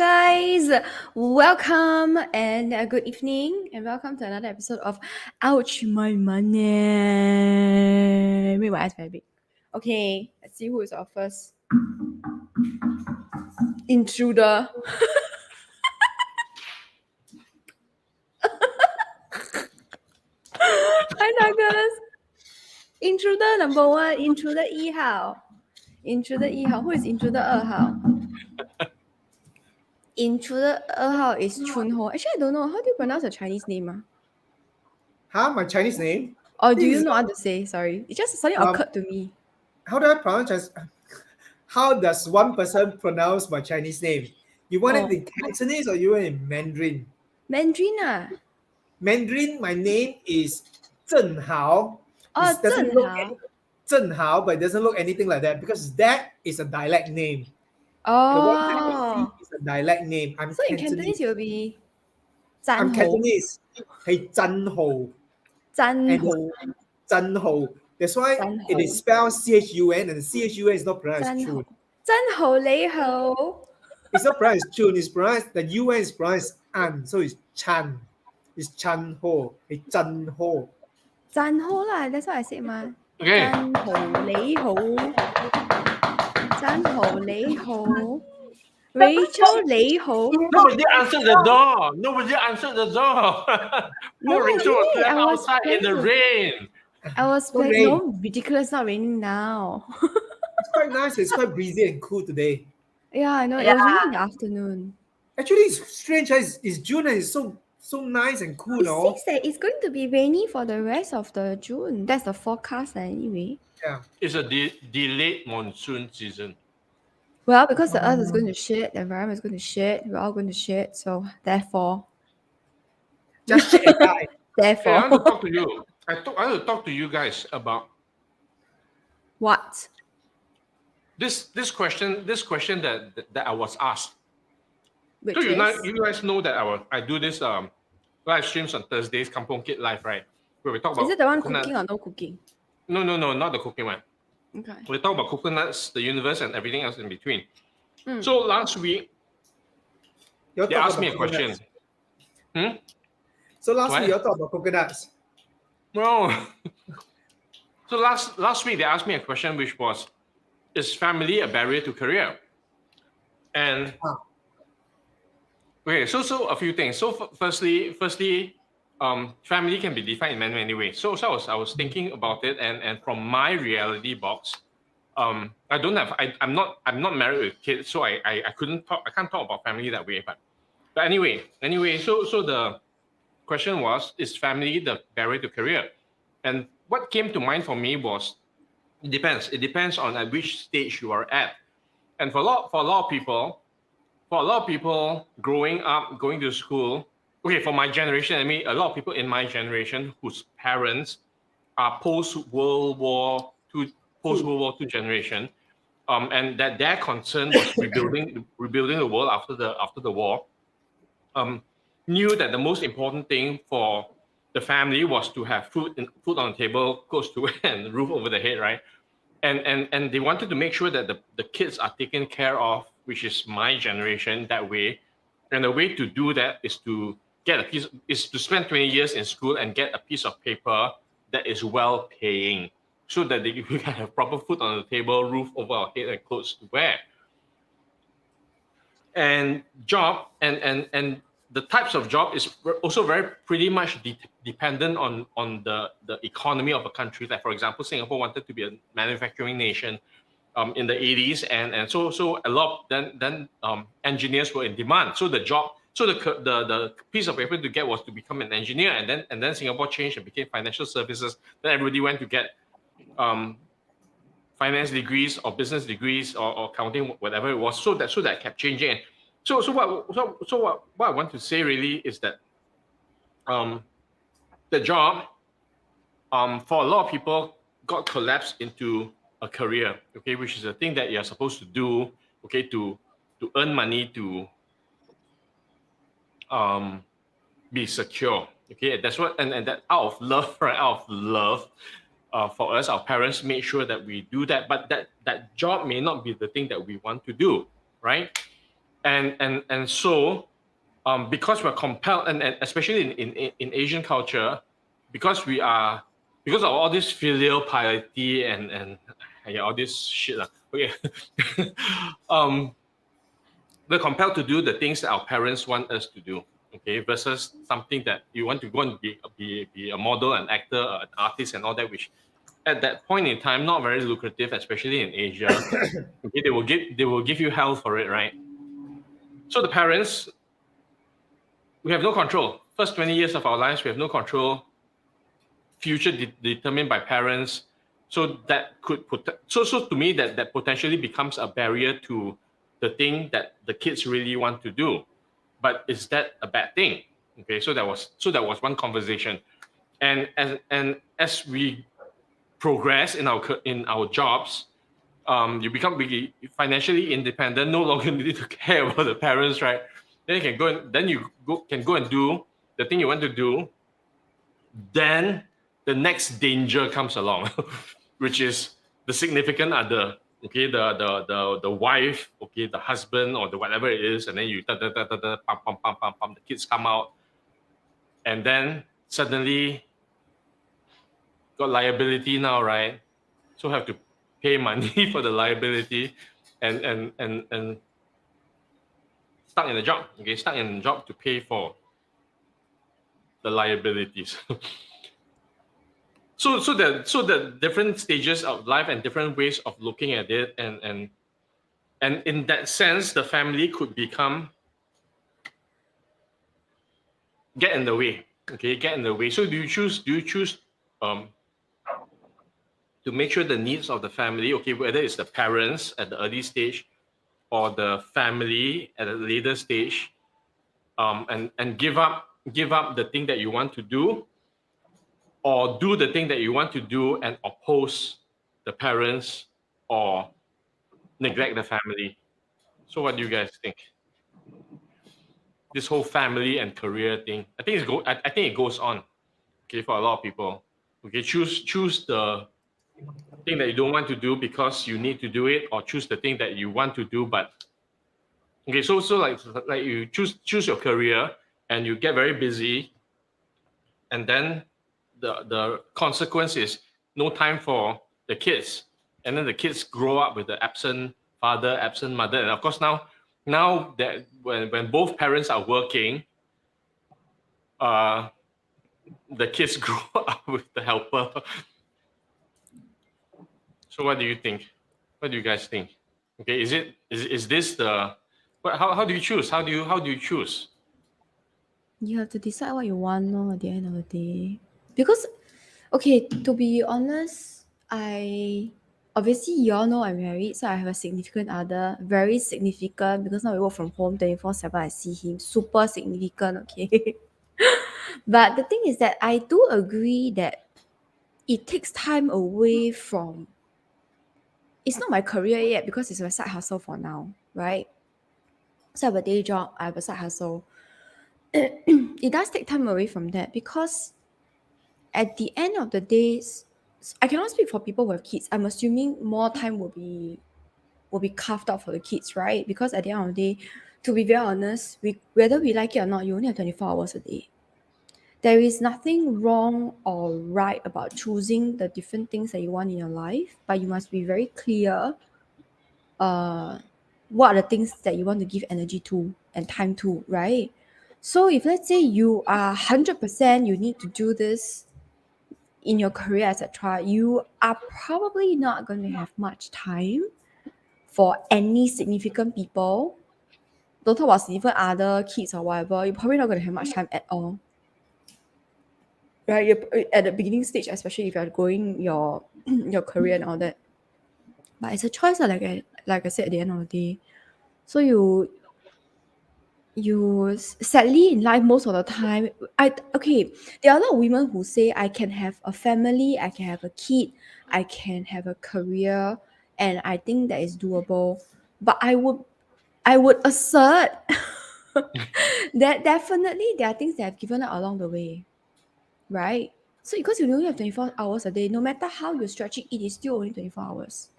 guys, welcome and good evening, and welcome to another episode of Ouch My Money. Wait, my eyes very big. Okay, let's see who is our first intruder. Hi, Douglas. Intruder number 1, intruder 1号. Intruder 1号, who is intruder 2号? Intruder 2号 is Chunho. Actually, I don't know. How do you pronounce your Chinese name? Huh? My Chinese name? Or do you know how to say? Sorry. It just suddenly occurred to me. How do I pronounce? How does one person pronounce my Chinese name? You want it in Cantonese or you want it in Mandarin? Mandarin. Mandarin, my name is Zheng Hao. Oh, It doesn't Zheng look Hao. Zheng Hao, but it doesn't look anything like that because that is a dialect name. Oh. The one that you see is a dialect name. I'm so Cantonese. in Cantonese it will be I'm Zhan Ho. Cantonese. Hey, Zhan Ho. Zhan Ho. Zhan Ho. That's why Zhan it Ho. is spelled CHUN and CHUN is not pronounced Zhan Chun. Ho. Zhan Ho Lei Ho. It's not pronounced Chun, it's pronounced, the UN is pronounced An, so it's Chan. It's Chan Ho. It's Zhan Ho. Zhan Ho lah, that's what I said ma. Okay. Zhan Ho Lei Ho. Zhan Ho Lei Ho. Rachel Lei Ho. Nobody answered the door. Nobody answered the door. No, Rachel was really, I was outside in the rain. I was No like, rain. no, ridiculous, not raining now. It's quite nice. It's quite breezy and cool today. Yeah, I know. It was raining in the afternoon. Actually, it's strange. It's June and it's so nice and cool. It No? seems that it's going to be rainy for the rest of the June. That's the forecast anyway. Yeah. It's a delayed monsoon season. Well, because the earth is going to shit, the environment is going to shit, we're all going to shit. So therefore, Just shit and die. Hey, I therefore, want to talk to you. I want to talk to you guys about what? this question that I was asked. Which So is you guys know that I do this live streams on Thursdays, Kampong Kid Live, right? Where we talk about it the one coconut. cooking or no cooking? No, not the cooking one. Okay. We talk about coconuts, the universe, and everything else in between. Mm. So last week Y'all they talk asked me a about question. coconuts. So last What? week, y'all talk about coconuts. No. So last week they asked me a question which was, is family a barrier to career? And Wow. okay, so a few things. So firstly, family can be defined in many ways. So I was thinking about it, and from my reality box, I'm not married with kids, so I can't talk about family that way. But anyway, so the question was, is family the barrier to career? And what came to mind for me was, it depends on at which stage you are at. And for a lot of people growing up, going to school, okay, for my generation, I mean, a lot of people in my generation whose parents are post-World War II generation, and that their concern was rebuilding the world after the war, knew that the most important thing for the family was to have food on the table, clothes to wear, and roof over the head, right? And they wanted to make sure that the kids are taken care of, which is my generation, that way. And the way to do that is to spend 20 years in school and get a piece of paper that is well paying, so that we can have proper food on the table, roof over our head, and clothes to wear. And job and the types of job is also pretty much dependent on the economy of a country. Like, for example, Singapore wanted to be a manufacturing nation in the 80s, and so a lot then engineers were in demand. So the piece of paper to get was to become an engineer, and then Singapore changed and became financial services. Then everybody went to get finance degrees or business degrees or accounting, whatever it was. So that kept changing. So what I want to say really is that the job for a lot of people got collapsed into a career, okay, which is a thing that you're supposed to do, okay, to earn money, to be secure, okay. That's what, and that out of love, right? Out of love for us, our parents made sure that we do that. But that job may not be the thing that we want to do, right? and so because we're compelled, and especially in Asian culture, because of all this filial piety and yeah, all this shit okay. We're compelled to do the things that our parents want us to do, okay, versus something that you want to go and be a model, an actor, an artist, and all that, which at that point in time not very lucrative, especially in Asia. Okay, they will give you hell for it, right? So the parents, we have no control. First 20 years of our lives, we have no control. Future determined by parents. So that could so to me that potentially becomes a barrier to the thing that the kids really want to do. But is that a bad thing? Okay, so that was one conversation. And as we progress in our jobs, you become financially independent, no longer need to care about the parents, right? Then you can go and do the thing you want to do. Then the next danger comes along, which is the significant other, okay, the wife, okay, the husband or the whatever it is, and then you pam, the kids come out, and then suddenly got liability now, right? So have to pay money for the liability, and stuck in a job, okay, stuck in a job to pay for the liabilities. So the different stages of life and different ways of looking at it, and in that sense, the family could become get in the way. Okay, get in the way. So do you choose to make sure the needs of the family, okay, whether it's the parents at the early stage or the family at a later stage, and give up the thing that you want to do, or do the thing that you want to do and oppose the parents or neglect the family? So what do you guys think? This whole family and career thing, I think it goes on, okay, for a lot of people. Okay, choose the thing that you don't want to do because you need to do it, or choose the thing that you want to do, but okay, so like you choose your career and you get very busy, and then the consequence is no time for the kids, and then the kids grow up with the absent father, absent mother, and of course now that when both parents are working, the kids grow up with the helper. So what do you think? What do you guys think? Okay, is this the how do you choose? How do you choose? You have to decide what you want, no, at the end of the day. Because, okay, to be honest, obviously you all know I'm married, so I have a significant other, very significant, because now we work from home 24/7. I see him, super significant, okay. But the thing is that I do agree that it takes time away from. It's not my career yet because it's my side hustle for now, right? So I have a day job, I have a side hustle. It does take time away from that because at the end of the day, I cannot speak for people who have kids. I'm assuming more time will be carved out for the kids, right? Because at the end of the day, to be very honest, whether we like it or not, you only have 24 hours a day. There is nothing wrong or right about choosing the different things that you want in your life, but you must be very clear what are the things that you want to give energy to and time to, right? So if let's say you are 100% you need to do this in your career, etc., you are probably not going to have much time for any significant people. Don't talk about significant other, kids or whatever. You're probably not going to have much time at all. Right? You're at the beginning stage, especially if you're growing your career and all that. But it's a choice, like I said, at the end of the day. So you sadly in life most of the time, there are a lot of women who say I can have a family, I can have a kid, I can have a career, and I think that is doable. But I would assert that definitely there are things that have given up along the way, right? So because you only have 24 hours a day, no matter how you stretch it, it is still only 24 hours.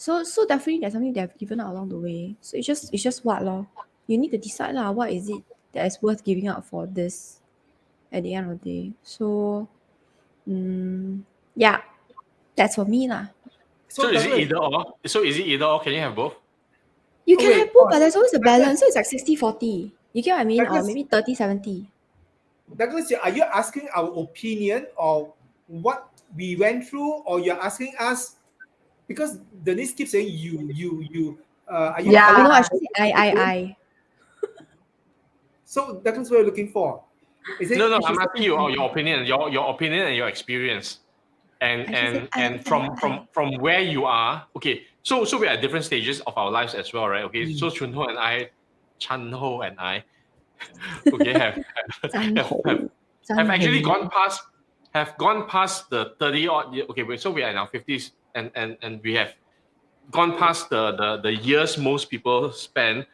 So definitely there's something they've given out along the way. So it's just what lor. You need to decide lah, what is it that is worth giving up for this at the end of the day. So yeah, that's for me lah. So is it Douglas, either or? So is it either or? Can you have both? You Oh, can wait, have both, oh, but there's always a balance. So it's like 60-40. You get what I mean? Or Douglas- maybe 30-70. Douglas, are you asking our opinion or what we went through, or you're asking us because Denise keeps saying you? Are you? Yeah. Oh, no, Ah. actually, I. So Douglas, what are you looking for? Is it? No, I I'm should asking say you I. your opinion, your opinion and your experience, and I should say and I. from where you are. Okay, so we're at different stages of our lives as well, right? Okay, so Chan Ho and I, okay, have actually gone past the 30 odd year. Okay, so we are in our 50s, and we have gone past the years most people spend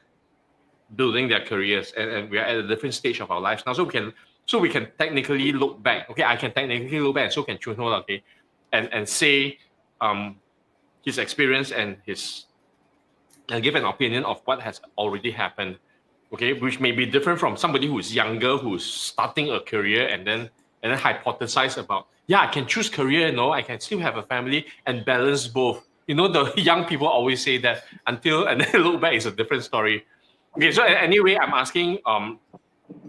building their careers, and we are at a different stage of our lives now, so we can technically look back. Okay, I can technically look back, and so can Chun Ho, okay, and say his experience and give an opinion of what has already happened, okay, which may be different from somebody who's younger, who's starting a career, and then hypothesize about, I can choose career, I can still have a family and balance both. The young people always say that, and then look back is a different story. Okay, so anyway, I'm asking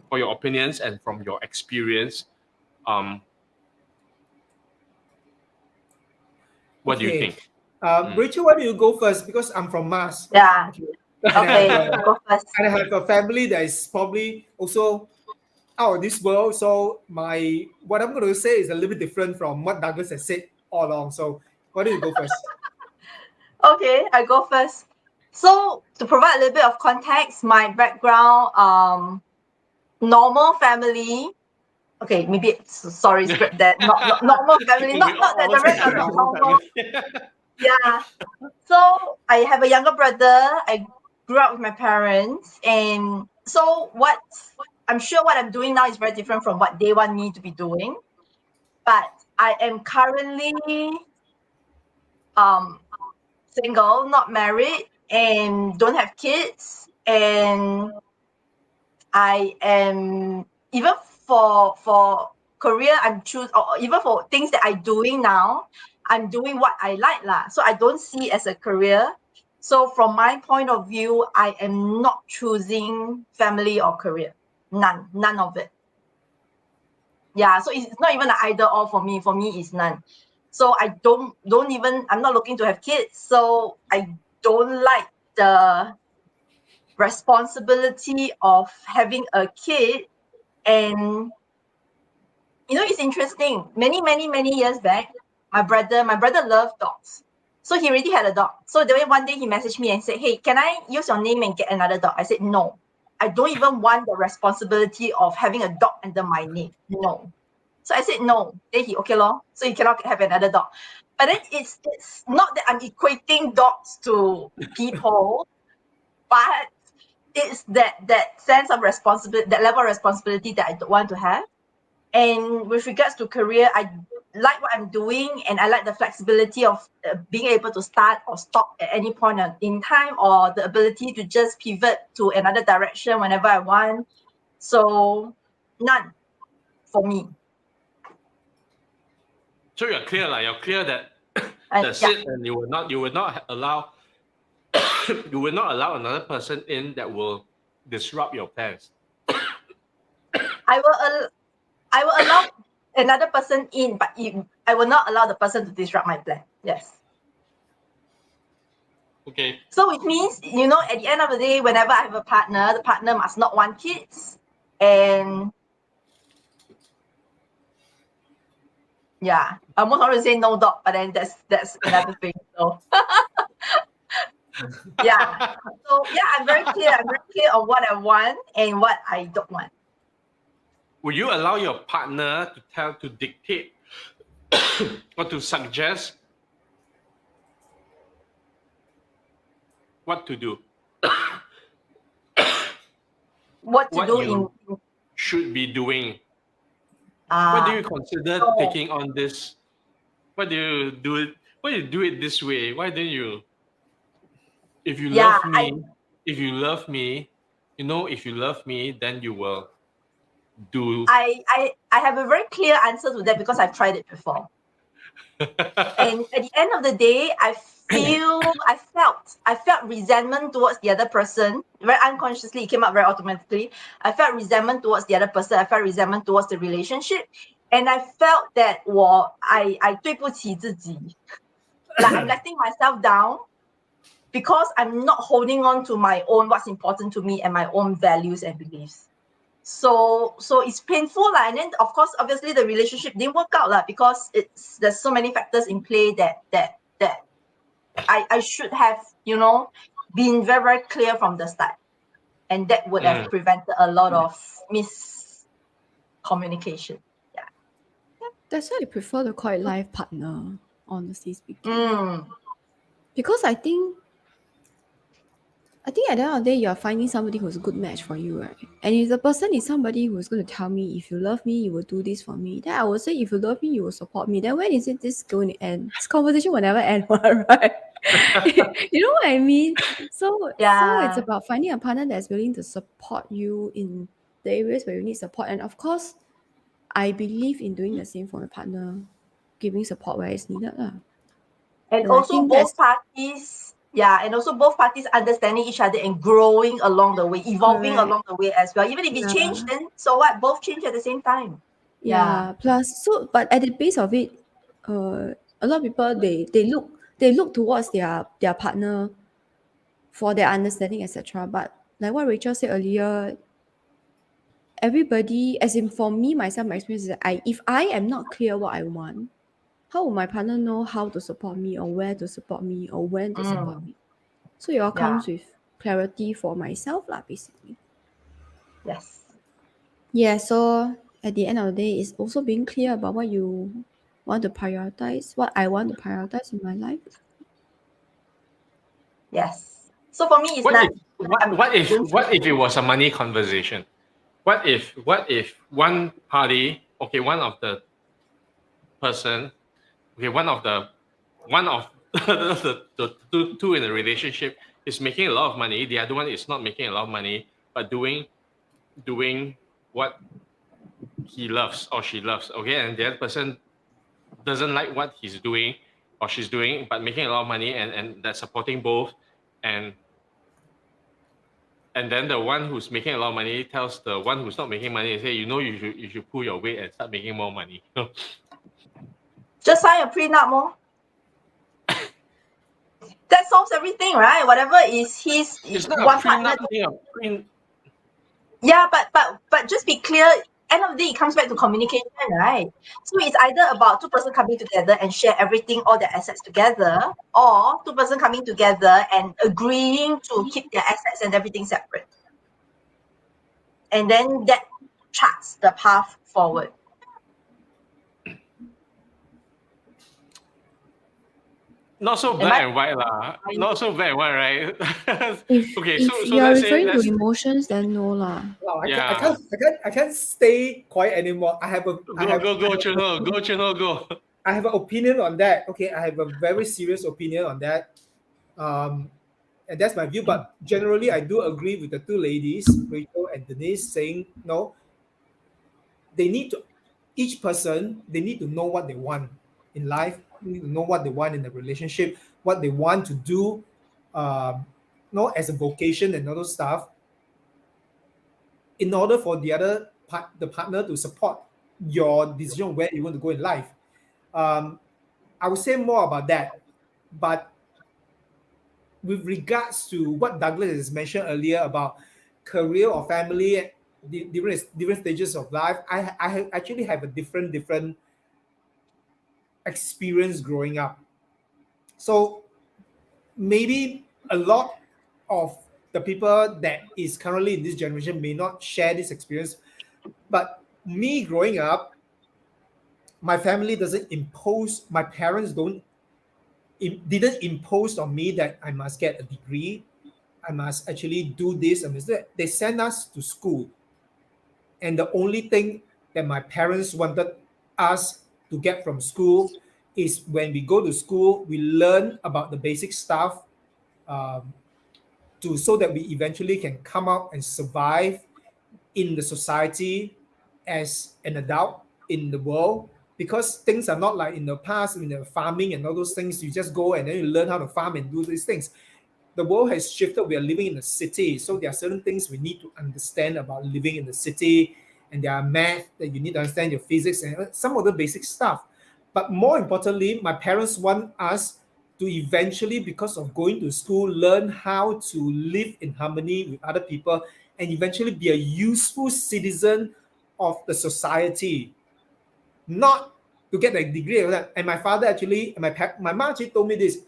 for your opinions and from your experience, what do you Okay. think? Rachel, why don't you go first? Because I'm from Mars. Yeah. And Okay, I have, go first. and I have a family that is probably also out of this world. So what I'm going to say is a little bit different from what Douglas has said all along. So why don't you go first? Okay, I go first. So to provide a little bit of context, my background, normal family. Okay, maybe sorry, script that not normal family, not that the rest are not normal. Yeah. So I have a younger brother. I grew up with my parents, and so I'm sure what I'm doing now is very different from what they want me to be doing. But I am currently single, not married, and don't have kids. And I am, even for career, or even for things that I'm doing now, I'm doing what I like lah. So I don't see it as a career. So from my point of view, I am not choosing family or career. None of it. Yeah, so it's not even an either or for me. For me, it's none. So I don't even, I'm not looking to have kids. So I don't like the responsibility of having a kid. And it's interesting. Many years back, my brother loved dogs. So he already had a dog. So the way one day he messaged me and said, "Hey, can I use your name and get another dog?" I said, "No. I don't even want the responsibility of having a dog under my name. No." So I said no. Then he, okay lor. So you cannot have another dog. But then it's not that I'm equating dogs to people, but it's that sense of responsibility, that level of responsibility that I don't want to have. And with regards to career, I like what I'm doing, and I like the flexibility of being able to start or stop at any point in time, or the ability to just pivot to another direction whenever I want. So none for me. So you're clear that that's Yeah. it, and you will not allow you will not allow another person in that will disrupt your plans. I will allow another person in, but I will not allow the person to disrupt my plan. Yes. Okay. So it means, at the end of the day, whenever I have a partner, the partner must not want kids. And yeah, I almost want to say no dog, but then that's another thing. So yeah. So yeah, I'm very clear on what I want and what I don't want. Would you allow your partner to dictate or to suggest what to do? What to What do you in should be doing? What do you consider taking on this? Why do you do it? Why do you do it this way? Why don't you If you Yeah, love me, if you love me, if you love me, then you will do. I have a very clear answer to that because I've tried it before. And at the end of the day, I felt resentment towards the other person. Very unconsciously, it came up very automatically. I felt resentment towards the other person. I felt resentment towards the relationship. And I felt that I 对不起自己. Like I'm letting myself down because I'm not holding on to my own what's important to me and my own values and beliefs. So it's painful, and then of course, obviously, the relationship didn't work out because there's so many factors in play that I should have been very, very clear from the start, and that would have prevented a lot of miscommunication. That's why I prefer to call it life partner, honestly speaking. Mm. Because I think at the end of the day, you're finding somebody who's a good match for you, right? And if the person is somebody who's going to tell me, if you love me, you will do this for me, then I will say, if you love me, you will support me. Then when is this going to end? This conversation will never end, right? You know what I mean? So it's Yeah. about finding a partner that's willing to support you in the areas where you need support. And of course, I believe in doing the same for my partner, giving support where it's needed. And And I also think both parties, and also both parties understanding each other and growing along the way, evolving Correct. along the way as well. Even if it changed, then so what? Both change at the same time. Yeah. Plus, but at the base of it, a lot of people they look towards their partner for their understanding, etc. But like what Rachel said earlier, everybody, as in for me myself, my experience is that if I am not clear what I want, how will my partner know how to support me or where to support me or when to support me? So it all comes with clarity for myself, lah, basically. Yes. Yeah, so at the end of the day, it's also being clear about what you want to prioritize, what I want to prioritize in my life. Yes. So for me, it's What not. if it was a money conversation? What if one party, okay, one of the person, okay, one of the two in a relationship is making a lot of money, the other one is not making a lot of money, but doing what he loves or she loves, okay, and the other person doesn't like what he's doing or she's doing, but making a lot of money, and that's supporting both, and then the one who's making a lot of money tells the one who's not making money, say, you should pull your weight and start making more money. Just sign a prenup more. That solves everything, right? Whatever is his It's not one a partner. prenup. Yeah, but just be clear. End of the day, it comes back to communication, right? So it's either about two person coming together and share everything, all their assets together, or two person coming together and agreeing to keep their assets and everything separate. And then that charts the path forward. Not so black and white, lah. Not so black and white, right? Okay, If so you're let's say referring to emotions, then no lah. Wow, Yeah. I can't stay quiet anymore. I have go Chunho, go. I have an opinion on that. Okay, I have a very serious opinion on that. And that's my view. But generally, I do agree with the two ladies, Rachel and Denise, saying no. They need to, each person, they need to know what they want in life. They need to know what they want in the relationship, what they want to do, as a vocation and other stuff. In order for the partner to support your decision where you want to go in life. I will say more about that. But with regards to what Douglas has mentioned earlier about career or family, different stages of life, I actually have a different experience growing up. So maybe a lot of the people that is currently in this generation may not share this experience, but me growing up, my family doesn't impose, my parents didn't impose on me that I must get a degree, I must actually do this and that. They sent us to school. And the only thing that my parents wanted us to get from school is when we go to school, we learn about the basic stuff, so that we eventually can come out and survive in the society as an adult in the world, because things are not like in the past, in the farming and all those things. You just go and then you learn how to farm and do these things. The world has shifted. We are living in the city, so there are certain things we need to understand about living in the city, and there are math that you need to understand, your physics and some of the basic stuff. But more importantly, my parents want us to eventually, because of going to school, learn how to live in harmony with other people and eventually be a useful citizen of the society, not to get a degree. And my father actually, my mom actually told me this: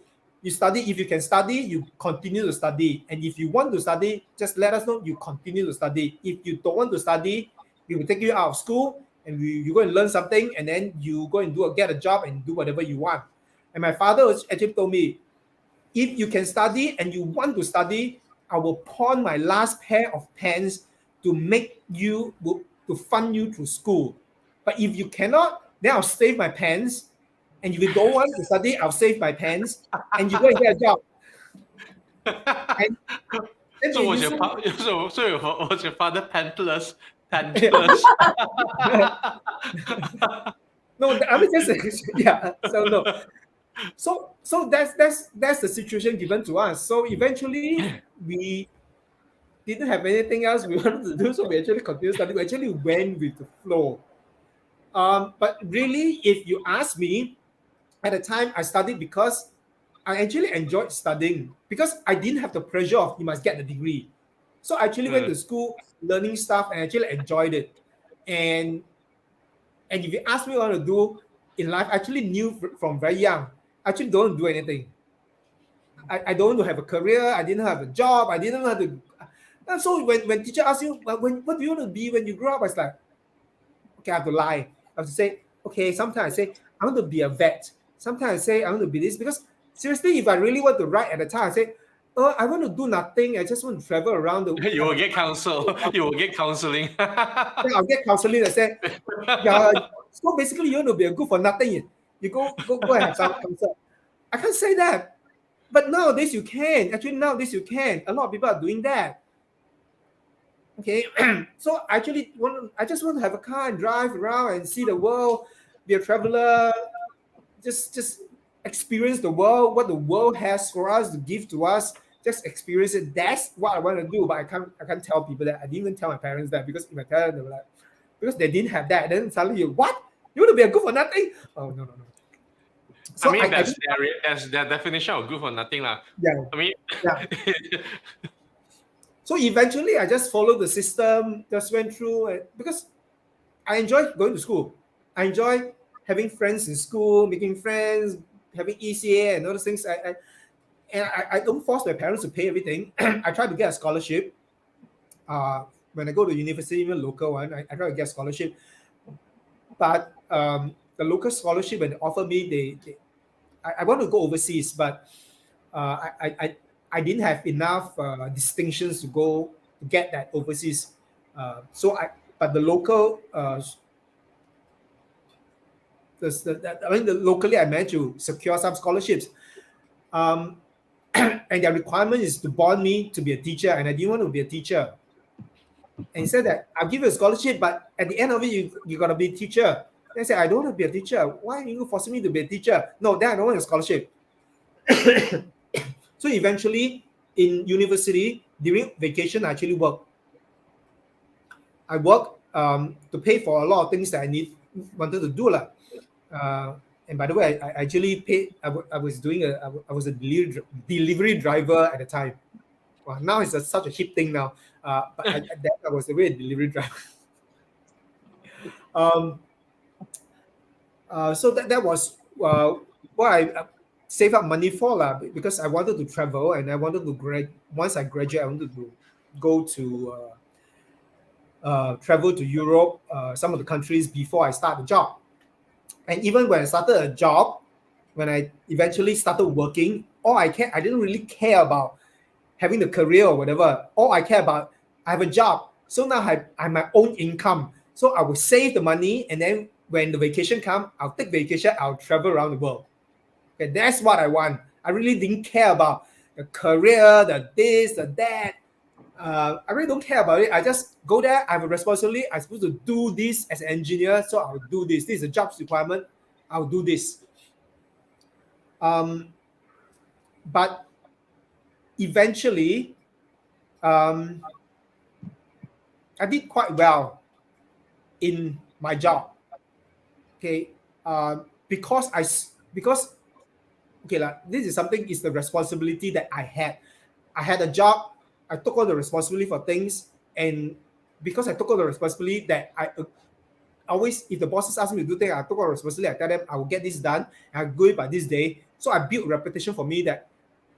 you study, if you can study, you continue to study. And if you want to study, just let us know, you continue to study. If you don't want to study, we will take you out of school and you go and learn something, and then you go and get a job and do whatever you want. And my father actually told me, if you can study and you want to study, I will pawn my last pair of pants to fund you through school. But if you cannot, then I'll save my pants. And if you don't want to study, I'll save my pants, and you go and get a job. And So was your father pantless? Pantless. No, I mean just yeah. So no. So that's the situation given to us. So eventually we didn't have anything else we wanted to do, so we actually continued studying. We actually went with the flow. But really, if you ask me, at the time I studied because I actually enjoyed studying, because I didn't have the pressure of you must get the degree. So I actually went to school learning stuff and actually enjoyed it. And if you ask me what I want to do in life, I actually knew from very young, I actually don't do anything. I don't want to have a career. I didn't have a job. I didn't know how to. And so when teacher asks you, what do you want to be when you grow up? I was like, okay, I have to lie. I have to say, okay, sometimes I say, I want to be a vet. Sometimes I say, I want to be this. Because seriously, if I really want to write at the time, I say, oh, I want to do nothing. I just want to travel around the world. You will get counsel. You will get counseling. Yeah, I'll get counseling. I say, yeah. So basically, you want to be a good for nothing. You go and have some counsel. I can't say that. But nowadays you can. Actually, nowadays you can. A lot of people are doing that. Okay, so I just want to have a car and drive around and see the world, be a traveler, just experience the world, what the world has for us to give to us. Just experience it. That's what I want to do. But I can't tell people that. I didn't even tell my parents that, because if I tell them, they were like, because they didn't have that. Then suddenly what? You want to be a good for nothing? Oh no. So I mean, that's their definition of good for nothing, lah. Yeah. I mean, yeah. So eventually, I just followed the system, just went through, because I enjoy going to school. I enjoy having friends in school, making friends, having ECA and all those things. I don't force my parents to pay everything. I try to get a scholarship. When I go to university, even local one, I try to get a scholarship. But the local scholarship, when they offer me, I want to go overseas, but I didn't have enough distinctions to go to get that overseas. But the local, locally I managed to secure some scholarships. And their requirement is to bond me to be a teacher, and I didn't want to be a teacher. And he said that I'll give you a scholarship, but at the end of it, you got to be a teacher. And I said, I don't want to be a teacher. Why are you forcing me to be a teacher? No, then I don't want a scholarship. So eventually, in university, during vacation, I actually work. I work to pay for a lot of things that I wanted to do. And by the way, I actually paid. I was a delivery driver at the time. Well, now it's such a hip thing now. But I was a real delivery driver. So that was what I saved up money for, because I wanted to travel, and I wanted to once I graduate, I wanted to go to travel to Europe, some of the countries, before I start the job. And even when I started a job, when I eventually started working, I didn't really care about having the career or whatever. All I care about, I have a job. So now I have my own income. So I will save the money, and then when the vacation comes, I'll take vacation, I'll travel around the world. Okay, that's what I want. I really didn't care about the career, the this, the that. I really don't care about it. I just go there. I have a responsibility. I'm supposed to do this as an engineer, so I'll do this. This is a job's requirement. I'll do this. But eventually, I did quite well in my job. Okay, because this is something is the responsibility that I had. I had a job. I took on the responsibility for things, and because I took on the responsibility that I always, if the bosses ask me to do things, I took on responsibility. I tell them I will get this done. And I do it by this day. So I built a reputation for me that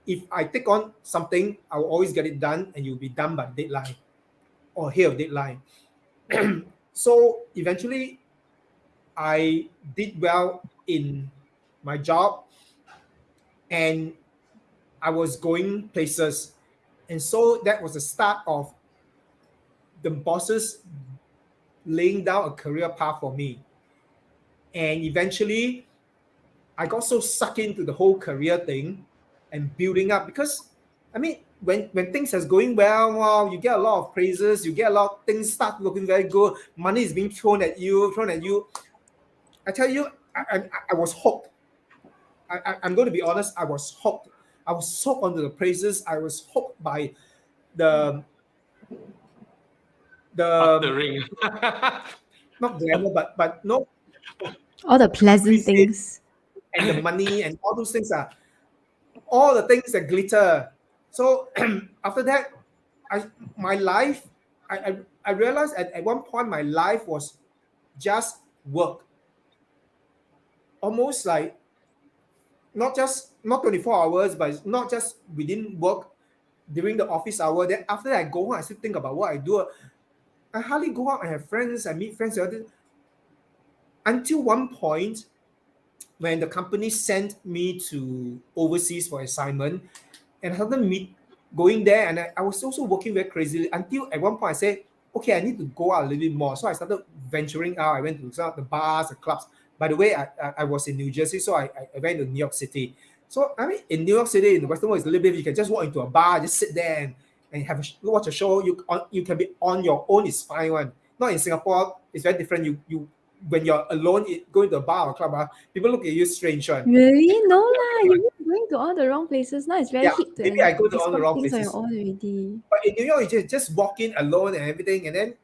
if I take on something, I will always get it done, and you'll be done by deadline or ahead of deadline. So eventually, I did well in my job, and I was going places. And so that was the start of the bosses laying down a career path for me. And eventually, I got so sucked into the whole career thing and building up, because, I mean, when things is going well, wow, you get a lot of praises, you get a lot of things start looking very good, money is being thrown at you. I tell you, I was hooked. I'm going to be honest, I was hooked. I was hooked onto the praises. I was hooked by the ring. not glamour, but no, All the pleasant things. and the money and all those things are all the things that glitter. So after that, my life, I realized at one point my life was just work. Almost like not 24 hours, but it's not just within work during the office hour. Then after that, I go home, I still think about what I do. I hardly go out and have friends. I meet friends until one point when the company sent me to overseas for assignment, and I started going there, and I was also working very crazily until at one point I said, okay, I need to go out a little bit more. So I started venturing out. I went to some of the bars, the clubs. By the way, I was in New Jersey, so I went to New York City. So I mean, in New York City, in the Western world, it's a little bit, you can just walk into a bar, just sit there and watch a show. You can be on your own, it's fine one. Not in Singapore, it's very different. You when you're alone, going to a bar or club, people look at you strange one. Really? No lah, you're going to all the wrong places. Now it's very hip to maybe I go to all the discover wrong things on places. your own already. But in New York, you just walk in alone and everything, and then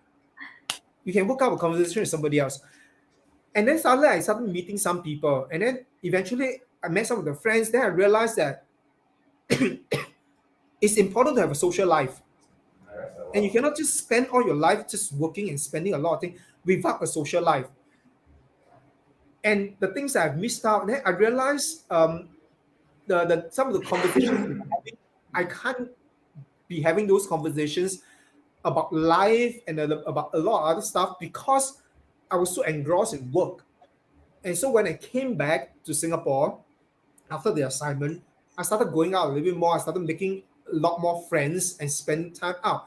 you can hook up a conversation with somebody else. And then suddenly I started meeting some people, and then eventually I met some of the friends. Then I realized that it's important to have a social life. And you cannot just spend all your life just working and spending a lot of things without a social life. And the things that I've missed out, then I realized some of the conversations I can't be having those conversations about life and about a lot of other stuff because I was so engrossed in work. And so when I came back to Singapore after the assignment, I started going out a little bit more. I started making a lot more friends and spending time out.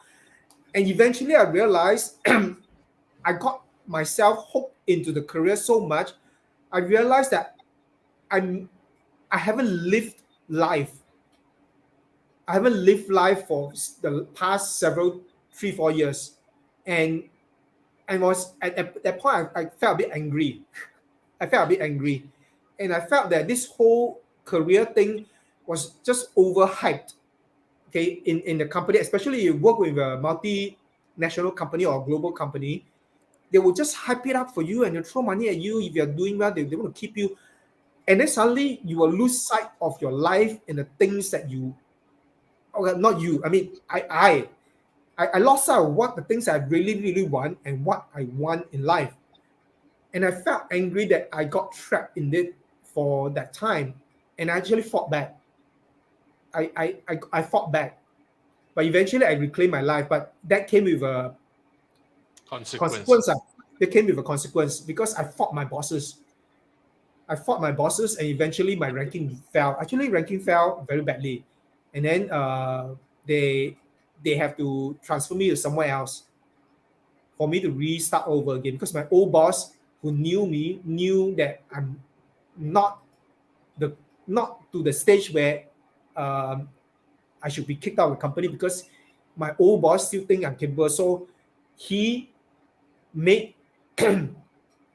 And eventually I realized I got myself hooked into the career so much. I realized that I haven't lived life. I haven't lived life for the past 3-4 years. And was at that point I felt a bit angry. And I felt that this whole career thing was just overhyped. Okay, in the company, especially you work with a multinational company or a global company, they will just hype it up for you and they throw money at you. If you're doing well, they want to keep you. And then suddenly you will lose sight of your life and the things that not you. I mean, I lost sight of what the things I really, really want and what I want in life. And I felt angry that I got trapped in it for that time. And I actually fought back. I fought back. But eventually I reclaimed my life. But that came with a consequence. It came with a consequence because I fought my bosses. And eventually my ranking fell. Actually, ranking fell very badly. And then they have to transfer me to somewhere else for me to restart over again, because my old boss who knew me knew that I'm not to the stage where I should be kicked out of the company because my old boss still think I'm capable. So he made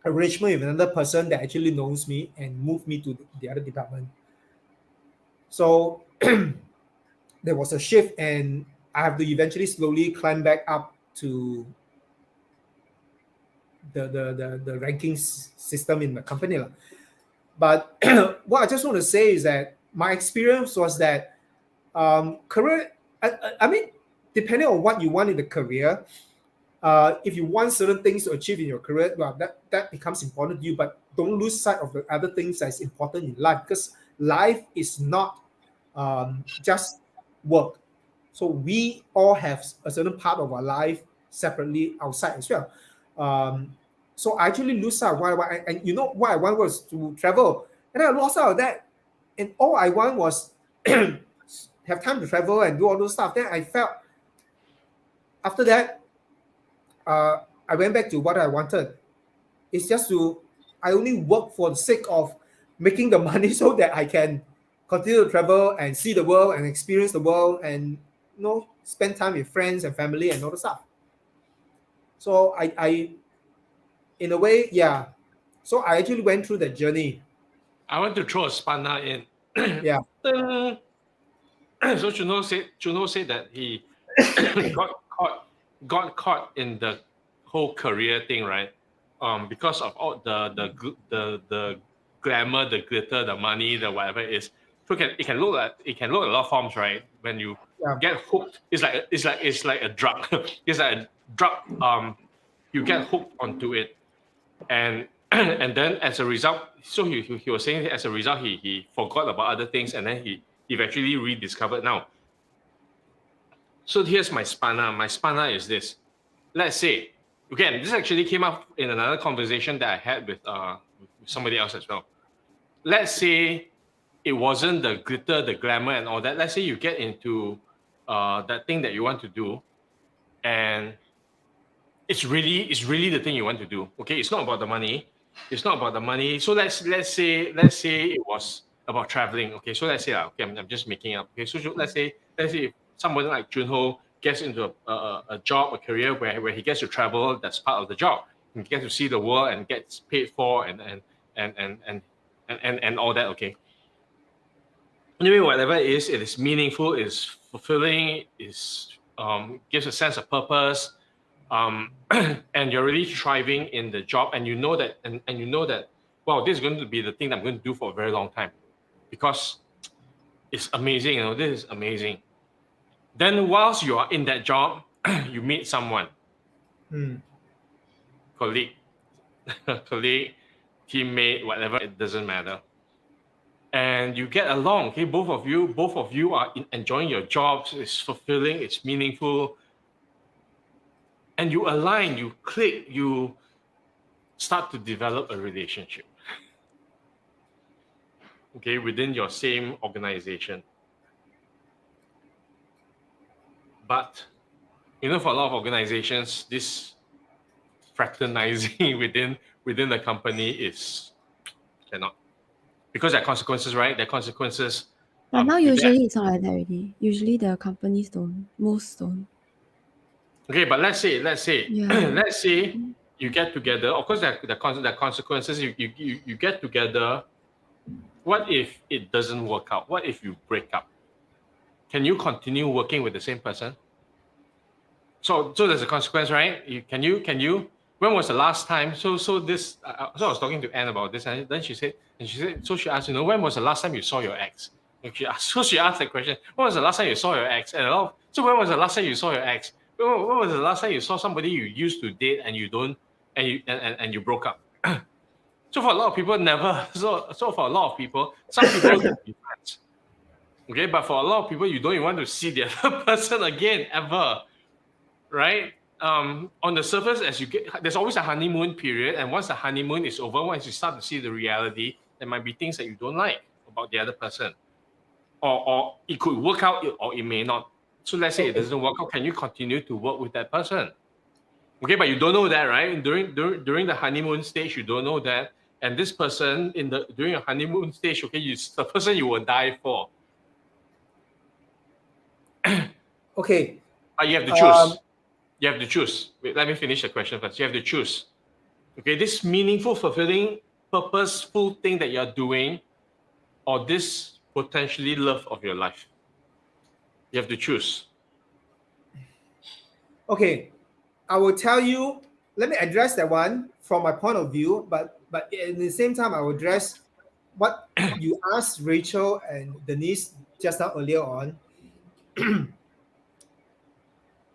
arrangement with another person that actually knows me and moved me to the other department. So there was a shift, and I have to eventually slowly climb back up to the rankings system in the company. But what I just want to say is that my experience was that career, I mean, depending on what you want in the career, if you want certain things to achieve in your career, well, that becomes important to you, but don't lose sight of the other things that's important in life, because life is not just work. So we all have a certain part of our life separately outside as well. So I actually lose out and you know what I want was to travel, and I lost out of that, and all I want was have time to travel and do all those stuff. Then I felt after that, I went back to what I wanted. It's just I only work for the sake of making the money so that I can continue to travel and see the world and experience the world and spend time with friends and family and all the stuff. So I in a way, yeah. So I actually went through that journey. I want to throw a spanner in. Yeah. So Junho said that he got caught in the whole career thing, right? Because of all the glamour, the glitter, the money, the whatever it is. So it can look a lot of forms, right? When you get hooked, it's like a drug. It's like a drug. You get hooked onto it, and then as a result, so he was saying as a result he forgot about other things, and then he eventually rediscovered now. So here's my spanner. My spanner is this. Let's say, again, this actually came up in another conversation that I had with somebody else as well. Let's say it wasn't the glitter, the glamour, and all that. Let's say you get into that thing that you want to do, and it's really the thing you want to do. Okay, it's not about the money. It's not about the money. So let's say it was about traveling. Okay, so let's say okay, I'm just making up. Okay, so let's say if someone like Junho gets into a job, a career where he gets to travel, that's part of the job. He gets to see the world and gets paid for and all that. Okay. Anyway, whatever it is meaningful, is fulfilling, is gives a sense of purpose. And you're really thriving in the job, and you know that, wow, this is going to be the thing that I'm going to do for a very long time, because it's amazing. This is amazing. Then whilst you are in that job, you meet someone, colleague, teammate, whatever, it doesn't matter. And you get along. Okay, both of you are enjoying your jobs. It's fulfilling. It's meaningful. And you align, you click, you start to develop a relationship. Okay, within your same organization. But, for a lot of organizations, this fraternizing within the company cannot. Because there are consequences, right? There are consequences. But now usually it's not like that already. Usually the companies don't. Most don't. Okay, but let's say you get together. Of course, there are consequences. You get together. What if it doesn't work out? What if you break up? Can you continue working with the same person? So there's a consequence, right? Can you? When was the last time? So I was talking to Anne about this, and then she said, so she asked, when was the last time you saw your ex? She asked the question, when was the last time you saw your ex? And when was the last time you saw your ex? When was the last time you saw somebody you used to date and you don't, and you broke up? So for a lot of people, never. So for a lot of people, some people can be friends. Okay, but for a lot of people, you don't even want to see the other person again ever, right? On the surface, there's always a honeymoon period, and once the honeymoon is over, once you start to see the reality, there might be things that you don't like about the other person, or it could work out, or it may not. So let's say it doesn't work out. Can you continue to work with that person? Okay, but you don't know that, right? During the honeymoon stage, you don't know that, and this person during a honeymoon stage, okay, the person you will die for. Okay. You have to choose. Um, You have to choose. Wait, let me finish the question first. You have to choose. Okay, this meaningful, fulfilling, purposeful thing that you're doing, or this potentially love of your life. You have to choose. Okay, I will tell you. Let me address that one from my point of view, but at the same time, I will address what you asked Rachel and Denise just now earlier on.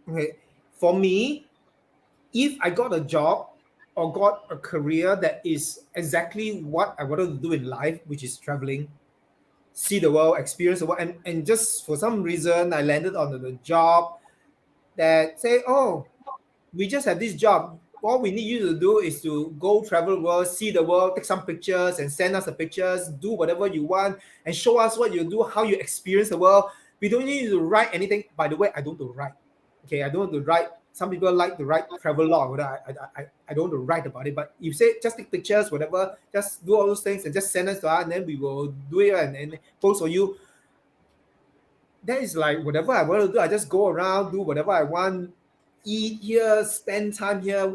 Okay, for me, if I got a job or got a career that is exactly what I wanted to do in life, which is traveling, see the world, experience the world, and just for some reason I landed on the job that say, oh, we just have this job. All we need you to do is to go travel the world, see the world, take some pictures and send us the pictures, do whatever you want and show us what you do, how you experience the world. We don't need you to write anything. By the way, I don't do write. Okay, I don't want to write. Some people like to write travel log. I don't want to write about it. But you say just take pictures, whatever, just do all those things and just send us to us, and then we will do it and post for you. That is like whatever I want to do. I just go around, do whatever I want, eat here, spend time here,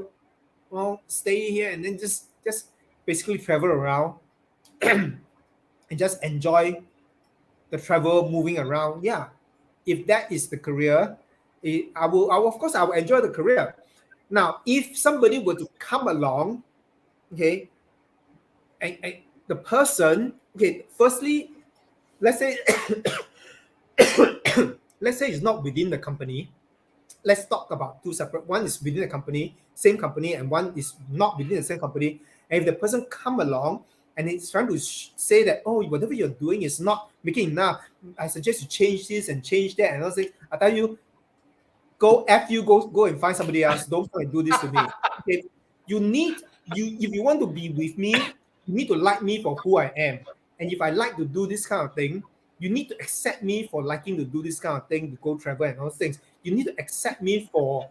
well, stay here, and then just basically travel around and just enjoy the travel, moving around. Yeah, if that is the career, I will of course I will enjoy the career. Now, if somebody were to come along, okay, and the person, okay, firstly, let's say let's say it's not within the company. Let's talk about two separate. One is within the company, same company, and one is not within the same company. And if the person come along and it's trying to say that, oh, whatever you're doing is not making enough, I suggest you change this and change that. And I'll say, I tell you, go and find somebody else. Don't come and do this to me. Okay, if you want to be with me, you need to like me for who I am. And if I like to do this kind of thing, you need to accept me for liking to do this kind of thing, to go travel and all those things. You need to accept me for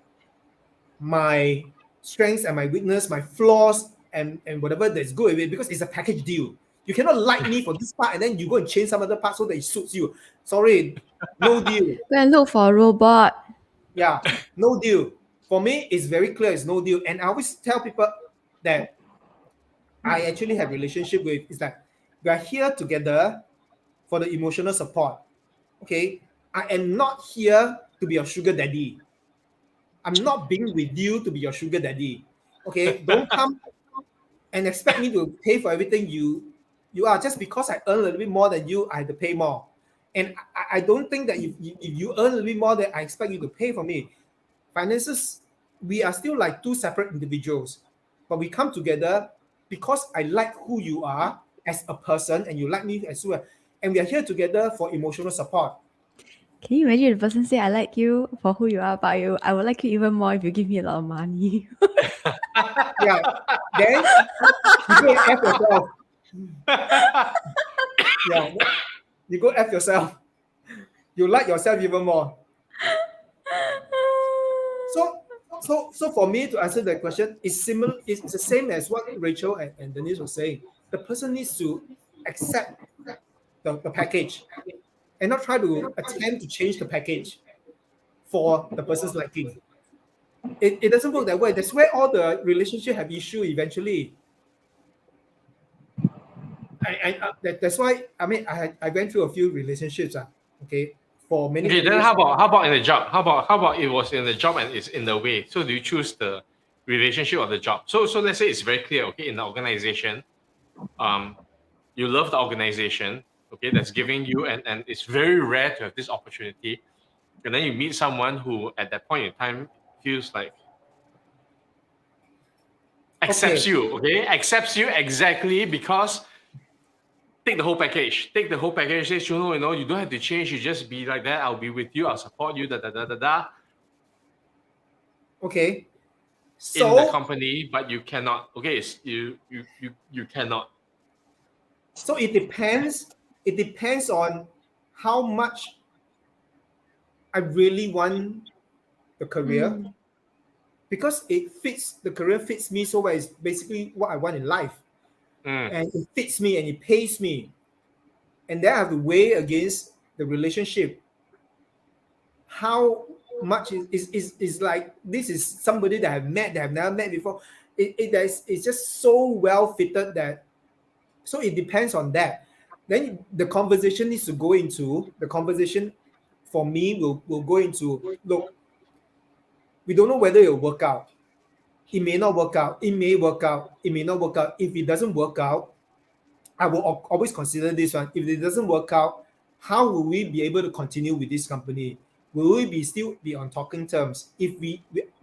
my strengths and my weakness, my flaws, and whatever that's good with it, because it's a package deal. You cannot like me for this part and then you go and change some other part so that it suits you. Sorry, no deal. Go and look for a robot. Yeah, no deal. For me, it's very clear, it's no deal. And I always tell people that I actually have relationship with is that we are here together for the emotional support. Okay, I am not here to be your sugar daddy. I'm not being with you to be your sugar daddy. Okay, don't come and expect me to pay for everything you are. Just because I earn a little bit more than you, I have to pay more. And I don't think that if you earn a little bit more, that I expect you to pay for me. Finances, we are still like two separate individuals, but we come together because I like who you are as a person and you like me as well. And we are here together for emotional support. Can you imagine the person say, I like you for who you are, but I would like you even more if you give me a lot of money. Yeah. Then you go F yourself. Yeah. You go F yourself. You like yourself even more. So for me to answer that question, it's similar. It's the same as what Rachel and Denise was saying. The person needs to accept the package and not try to attempt to change the package for the person's liking. It doesn't work that way. That's where all the relationship have issue eventually. That's why I mean I went through a few relationships. Okay, for many. Okay, then years. how about in the job? How about it was in the job and it's in the way? So do you choose the relationship or the job? So let's say it's very clear. Okay, in the organization, you love the organization. Okay, that's giving you and it's very rare to have this opportunity. And then you meet someone who at that point in time feels like accepts you. Okay, accepts you exactly because. Take the whole package. Says, you know, you don't have to change. You just be like that. I'll be with you. I'll support you. Okay. In the company, but you cannot. Okay, you cannot. So it depends. It depends on how much I really want the career, because the career fits me so well. It's basically what I want in life. And it fits me and it pays me, and then I have to weigh against the relationship. how much is like this is somebody that I've met that I've never met before. It's just so well fitted that, so it depends on that. Then the conversation needs to go into the conversation for me will go into, look, we don't know whether it'll work out. It may not work out. It may work out. It may not work out. If it doesn't work out, I will always consider this one. If it doesn't work out, how will we be able to continue with this company? Will we still be on talking terms? If we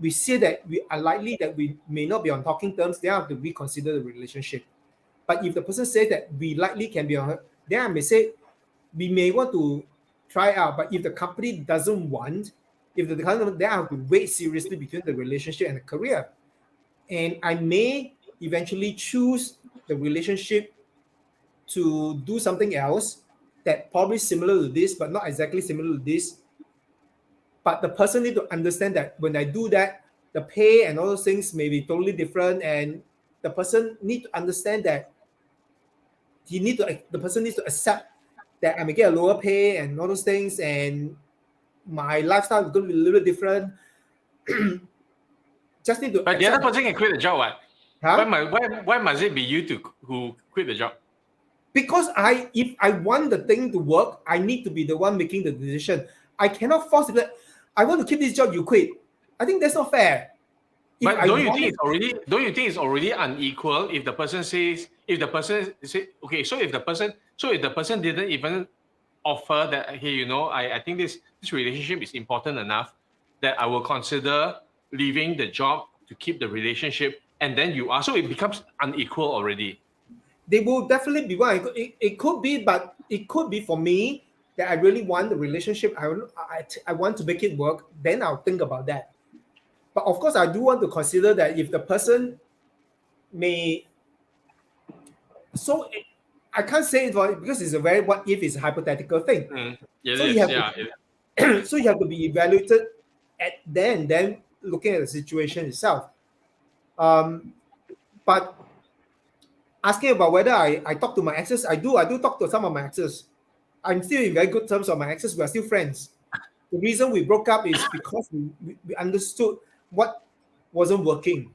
see that we are likely that we may not be on talking terms, then I have to reconsider the relationship. But if the person says that we likely can be on, then I may say we may want to try out. But if the company doesn't want, if the company, then I have to weigh seriously between the relationship and the career. And I may eventually choose the relationship to do something else that probably similar to this, but not exactly similar to this. But the person need to understand that when I do that, the pay and all those things may be totally different, and the person need to understand that the person needs to accept that I may get a lower pay and all those things, and my lifestyle is going to be a little bit different. Just need to. But the other person can quit the job, what? Huh? Why must it be you who quit the job? Because if I want the thing to work, I need to be the one making the decision. I cannot force it. I want to keep this job, you quit. I think that's not fair. But don't you think it's already unequal if the person says, okay, so if the person didn't even offer that, hey, I think this relationship is important enough that I will consider leaving the job to keep the relationship, and then you are, so it becomes unequal already. They will definitely be one. It could be, but it could be for me that I really want the relationship. I want to make it work. Then I'll think about that. But of course, I do want to consider that if the person may. So I can't say it because it's a very what if it's a hypothetical thing. So you have to be evaluated at then looking at the situation itself. But asking about whether I talk to my exes, I do talk to some of my exes. I'm still in very good terms with my exes. We are still friends. The reason we broke up is because we understood what wasn't working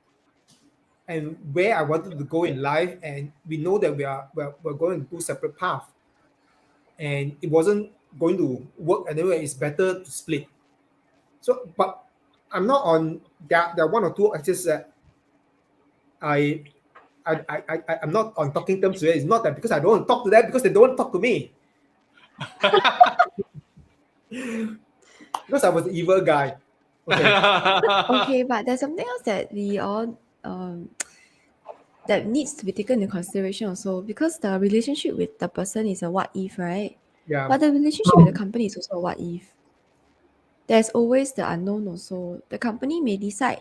and where I wanted to go in life, and we know that we're going to do separate paths, and it wasn't going to work anyway. It's better to split. So, but I'm not on there are one or two exes that I'm not on talking terms with. It's not that because I don't want to talk to them, because they don't want to talk to me. Because I was the evil guy. Okay, but there's something else that we all that needs to be taken into consideration also, because the relationship with the person is a what if, right? Yeah. But the relationship with the company is also a what if. There's always the unknown also. The company may decide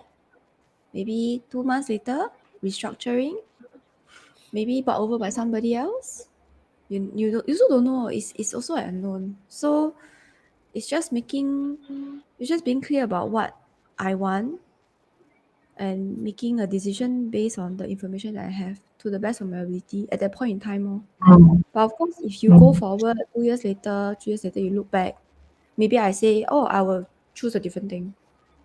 maybe 2 months later, restructuring, maybe bought over by somebody else. You also don't know. It's also an unknown. So it's just being clear about what I want and making a decision based on the information that I have to the best of my ability at that point in time. But of course, if you go forward 2 years later, 3 years later, you look back, maybe I say, oh, I will choose a different thing.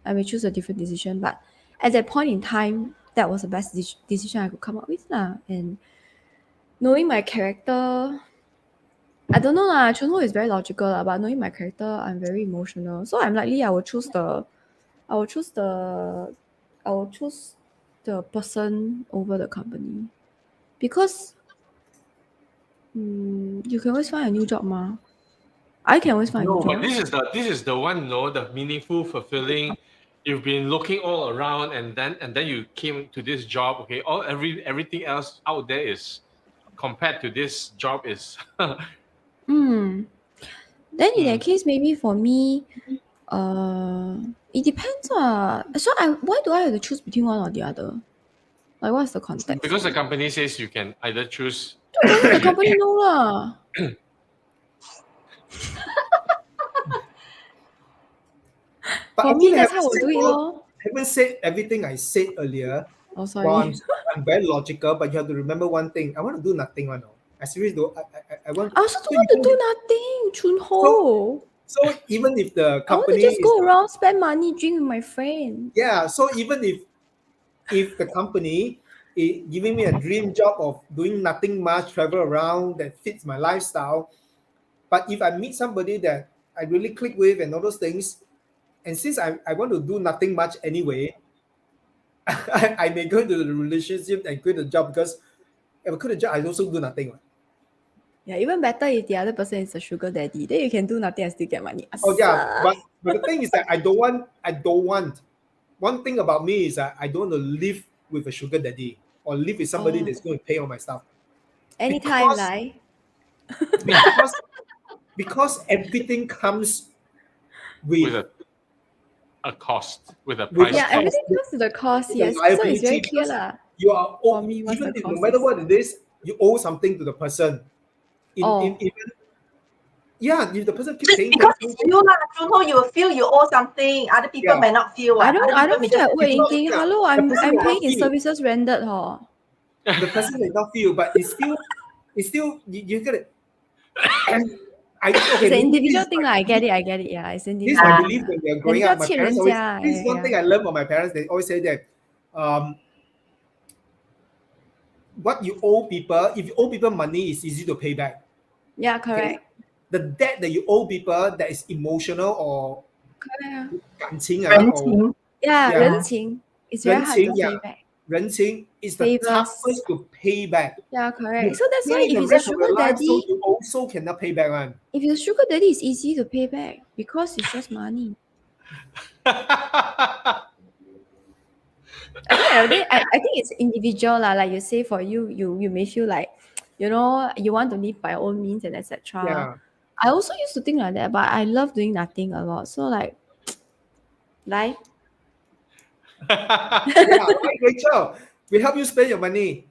I may choose a different decision. But at that point in time, that was the best decision I could come up with. And knowing my character, I don't know Chunho is very logical but knowing my character, I'm very emotional. So I'm likely I will choose the person over the company, because you can always find a new job, ma. I can always find a new job. But this is the one, the meaningful, fulfilling. You've been looking all around, and then you came to this job. Okay, everything else out there is compared to this job is. Then in that case, maybe for me, it depends. So why do I have to choose between one or the other? Like, what's the context? Because the company says you can either choose. The company know lah. But For me, that's how I do it lor. I haven't said everything I said earlier. Oh, sorry. Well, I'm very logical, but you have to remember one thing. I want to do nothing. I seriously do. I want. I also don't want to do nothing, Chunho. So even if the I want to company just is go around, spend money, drink with my friends. yeah, so even if the company is giving me a dream job of doing nothing much, travel around that fits my lifestyle, but if I meet somebody that I really click with and all those things, and since I want to do nothing much anyway, I may go into the relationship and quit the job because if I quit the job, I also do nothing. Yeah, even better if the other person is a sugar daddy. Then you can do nothing and still get money. Oh yeah, Asa. but the thing is that I don't want. One thing about me is that I don't want to live with a sugar daddy or live with somebody Oh. that's going to pay all my stuff. Anytime, Because- like. because because everything comes With with a cost, with a With price a Yeah, tag. everything comes to the cost, the yes. So it's very liability clear because lah. you are For me, what's even the if no cost matter is. what it is, you owe something to the person. Oh. Even yeah, if the person keep Just paying because them, it's you lah, Junho, you will feel you owe something. Other people Yeah. may not feel. I Other don't people may feel just like It's not- anything. yeah, Hello, the I'm person will paying not in feel. services rendered, huh? the person may not feel, but it's still you get it. And I okay, It's an this individual is thing my lah. I get belief. it. I get it. Yeah, it's This individual. is my Yeah. belief when we are 人 growing 家 up. My 欠 parents 人 always 家 this is one thing I learned from my parents. They always say that what you owe people, if you owe people money, it's easy to pay back. Yeah, correct. The debt that you owe people that is emotional or Correct. 感情 or renting. Yeah, Yeah. 人情. It's very hard to 人情, pay yeah. back. 人情 is the Favors. toughest to pay back. Yeah, correct. You So that's why pay if the it's a rest of sugar your life, so daddy, you also cannot pay back one. if it's a sugar daddy, it's easy to pay back because it's just money. At the end of the day, I think it's individual lah. Like you say, for you, you may feel like, you know, you want to live by your own means and etc. Yeah. I also used to think like that, but I love doing nothing a lot. So like, life. Yeah, right, Rachel. We help you spend your money.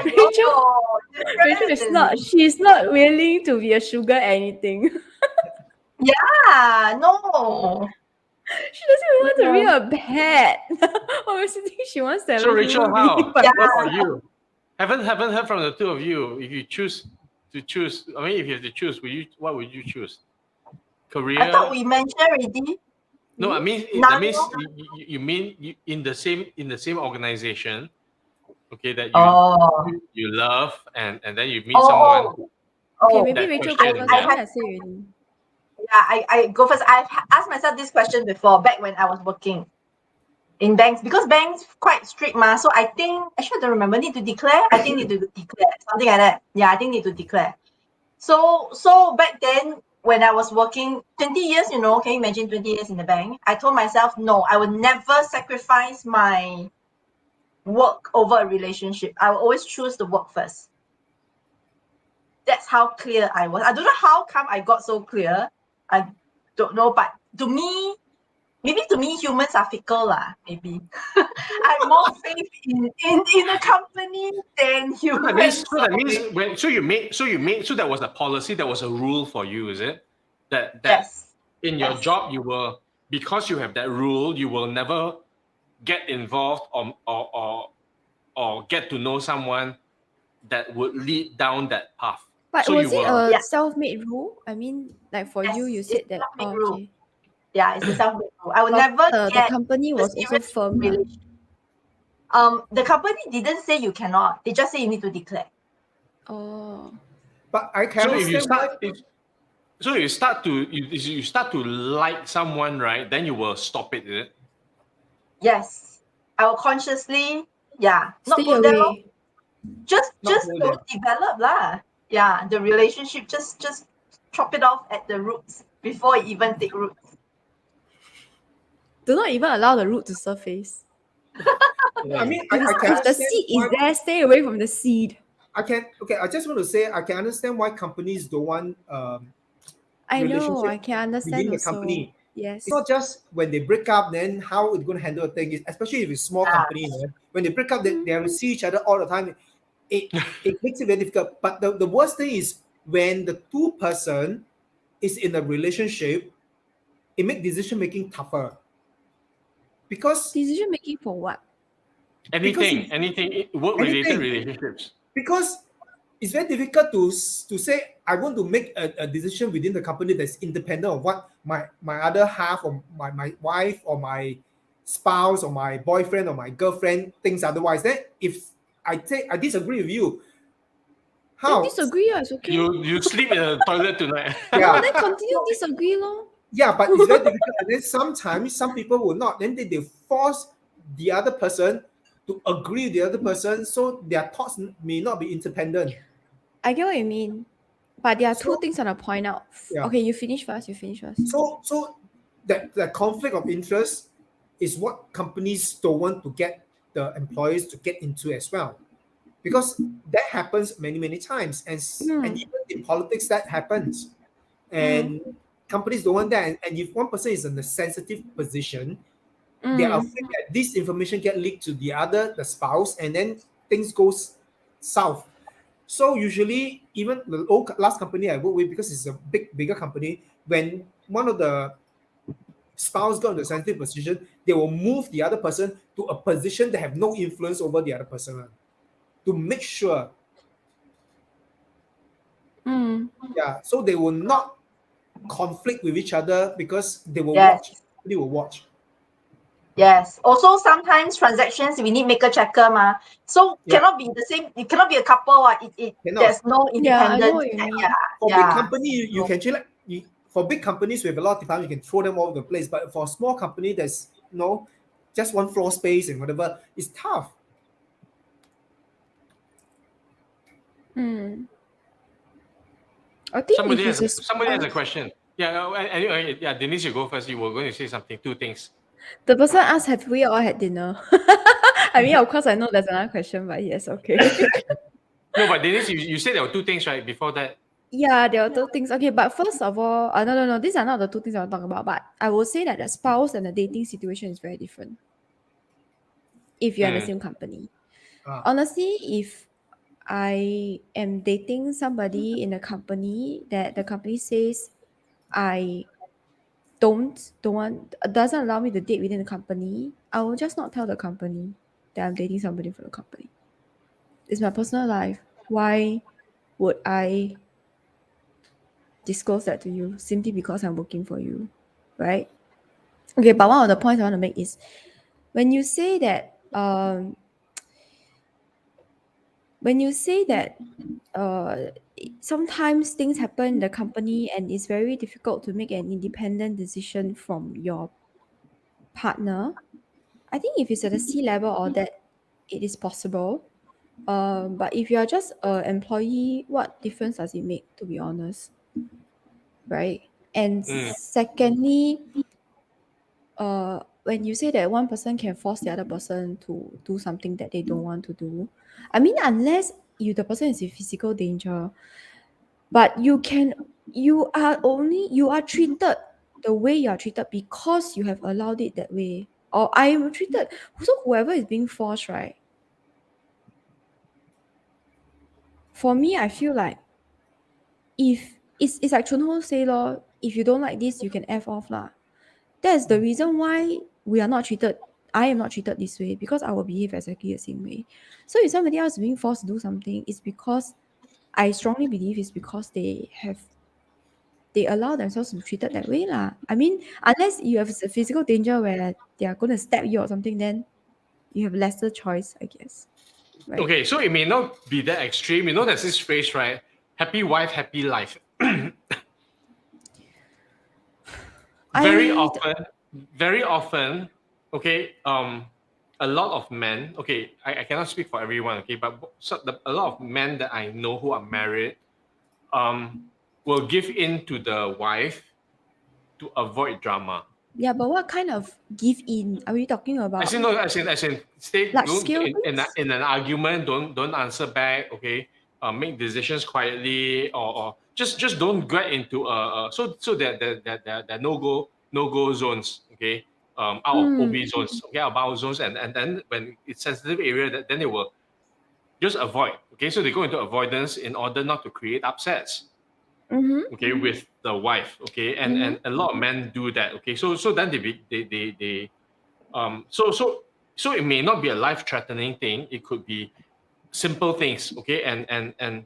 Rachel is not. She's not willing to be a sugar anything. Yeah, no. She doesn't even want to be a pet. Obviously, she wants to have So a Rachel, human how? being by Yeah. What herself. about you? Haven't heard from the two of you. If you choose to choose, I mean, if you have to choose, what would you choose? Career? I thought we mentioned already. No, I mean None that means of- you mean in the same organization, okay, that Oh. you love, and then you meet someone. Oh. Okay, Oh. maybe That Rachel question, go first. yeah. I think I say already. Yeah, I go first. I've asked myself this question before, back when I was working in banks, because banks quite strict ma. So I think, actually I don't remember, need to declare. I think need to declare something like that. Yeah, I think need to declare. So back then when I was working 20 years, can you imagine 20 years in the bank? I told myself, no, I would never sacrifice my work over a relationship. I will always choose the work first. That's how clear I was. I don't know how come I got so clear. I don't know, but to me, humans are fickle lah. Maybe I have more faith in a company than humans. So that was a policy, that was a rule for you, is it? That Yes. in your Yes. job you will, because you have that rule, you will never get involved or get to know someone that would lead down that path. But So was you it were- a Yeah. self-made rule? I mean, like for Yes, you, you it's said that. self-made Oh, rule. okay. Yeah, it's a self-made rule. I will But never the get company was also serious firm. lah. relationship. The company didn't say you cannot. They just say you need to declare. Oh. But I can So if you understand why. you start to like someone, right? Then you will stop it, is it? Yes, I will consciously, not Stay go there lor. away. Just Not go don't develop lah. Yeah, the relationship just chop it off at the roots before it even take roots. Do not even allow the root to surface. I mean, I If can the understand seed why- is there, stay away from the seed. I just want to say I can understand why companies don't want I know. relationship I can understand within the also. company. Yes. It's not just when they break up, then how it's going to handle a thing, especially if it's small Ah. company. When they break up, they have to see each other all the time. It makes it very difficult. But the worst thing is when the two person is in a relationship, it makes decision making tougher. Because Decision making for what? Anything, Because work related anything. relationships. because it's very difficult to say I want to make a decision within the company that's independent of what my other half or my wife or my spouse or my boyfriend or my girlfriend thinks otherwise. Then if I disagree with you, Then how? disagree, it's okay. You sleep in the toilet tonight. Yeah. Then continue disagree, lor. Yeah, but it's very difficult. And then sometimes some people will not. Then they force the other person to agree with the other person, so their thoughts may not be independent. I get what you mean. But there are two So- things I want to point out. Yeah. Okay, you finish first. So that conflict of interest is what companies don't want to get the employees to get into as well, because that happens many times, and even in politics that happens, and companies don't want that. And if one person is in a sensitive position, they are afraid that this information get leaked to the spouse, and then things goes south. So usually, even the last company I work with, because it's a bigger company, when one of the spouse got into a sensitive position, they will move the other person to a position that have no influence over the other person, to make sure. Yeah, so they will not conflict with each other, because they will Yes. watch. Yes. Also, sometimes transactions we need maker checker ma. So Yeah. cannot be the same. It cannot be a couple. Cannot. There's no Yeah, I know independence. what you mean. For Yeah. big company, you can actually for big companies with a lot of departments, you can throw them all over the place. But for a small company, there's just one floor space and whatever, it's tough. I think Somebody if has it's a question. Yeah, anyway, yeah, Denise, you go first. You were going to say something. Two things. the person asked, have we all had dinner? I mean, of course, I know there's another question, but yes, okay. No, but Denise, you said there were two things, right? Before that. Yeah, there are two things. Okay, but first of all, no. These are not the two things I want to talk about. But I will say that the spouse and the dating situation is very different. If you're in the same company, honestly, if I am dating somebody in a company that the company says I doesn't allow me to date within the company, I will just not tell the company that I'm dating somebody from the company. It's my personal life. Why would I disclose that to you simply because I'm working for you, right? Okay, but one of the points I want to make is when you say that sometimes things happen in the company and it's very difficult to make an independent decision from your partner. I think if it's at a C level or that, it is possible. But if you are just an employee, what difference does it make, to be honest? Right? And secondly, when you say that one person can force the other person to do something that they don't want to do, I mean, unless the person is in physical danger, but you are treated the way you are treated because you have allowed it that way, or I am treated. So whoever is being forced, right? For me, I feel like if it's like Chun Ho say lor, if you don't like this, you can F off lah. That's the reason why we are not treated. I am not treated this way because I will behave exactly the same way. So if somebody else is being forced to do something, it's because I strongly believe it's because they allow themselves to be treated that way lah. I mean, unless you have a physical danger where they are going to stab you or something, then you have lesser choice, I guess. Right? Okay, so it may not be that extreme. You know, there's this phrase, right? Happy wife, happy life. Very often, okay, a lot of men, okay, I cannot speak for everyone, okay, but a lot of men that I know who are married will give in to the wife to avoid drama. Yeah, but what kind of give in are we talking about? As in stay in an argument, don't answer back, okay? Make decisions quietly, or just don't get into so that there no go zones, okay? Out of OB zones, okay, about zones, and then when it's sensitive area, then they will just avoid, okay? So they go into avoidance in order not to create upsets. Okay, with the wife, okay, and a lot of men do that, okay. So then so it may not be a life-threatening thing. It could be simple things, okay, and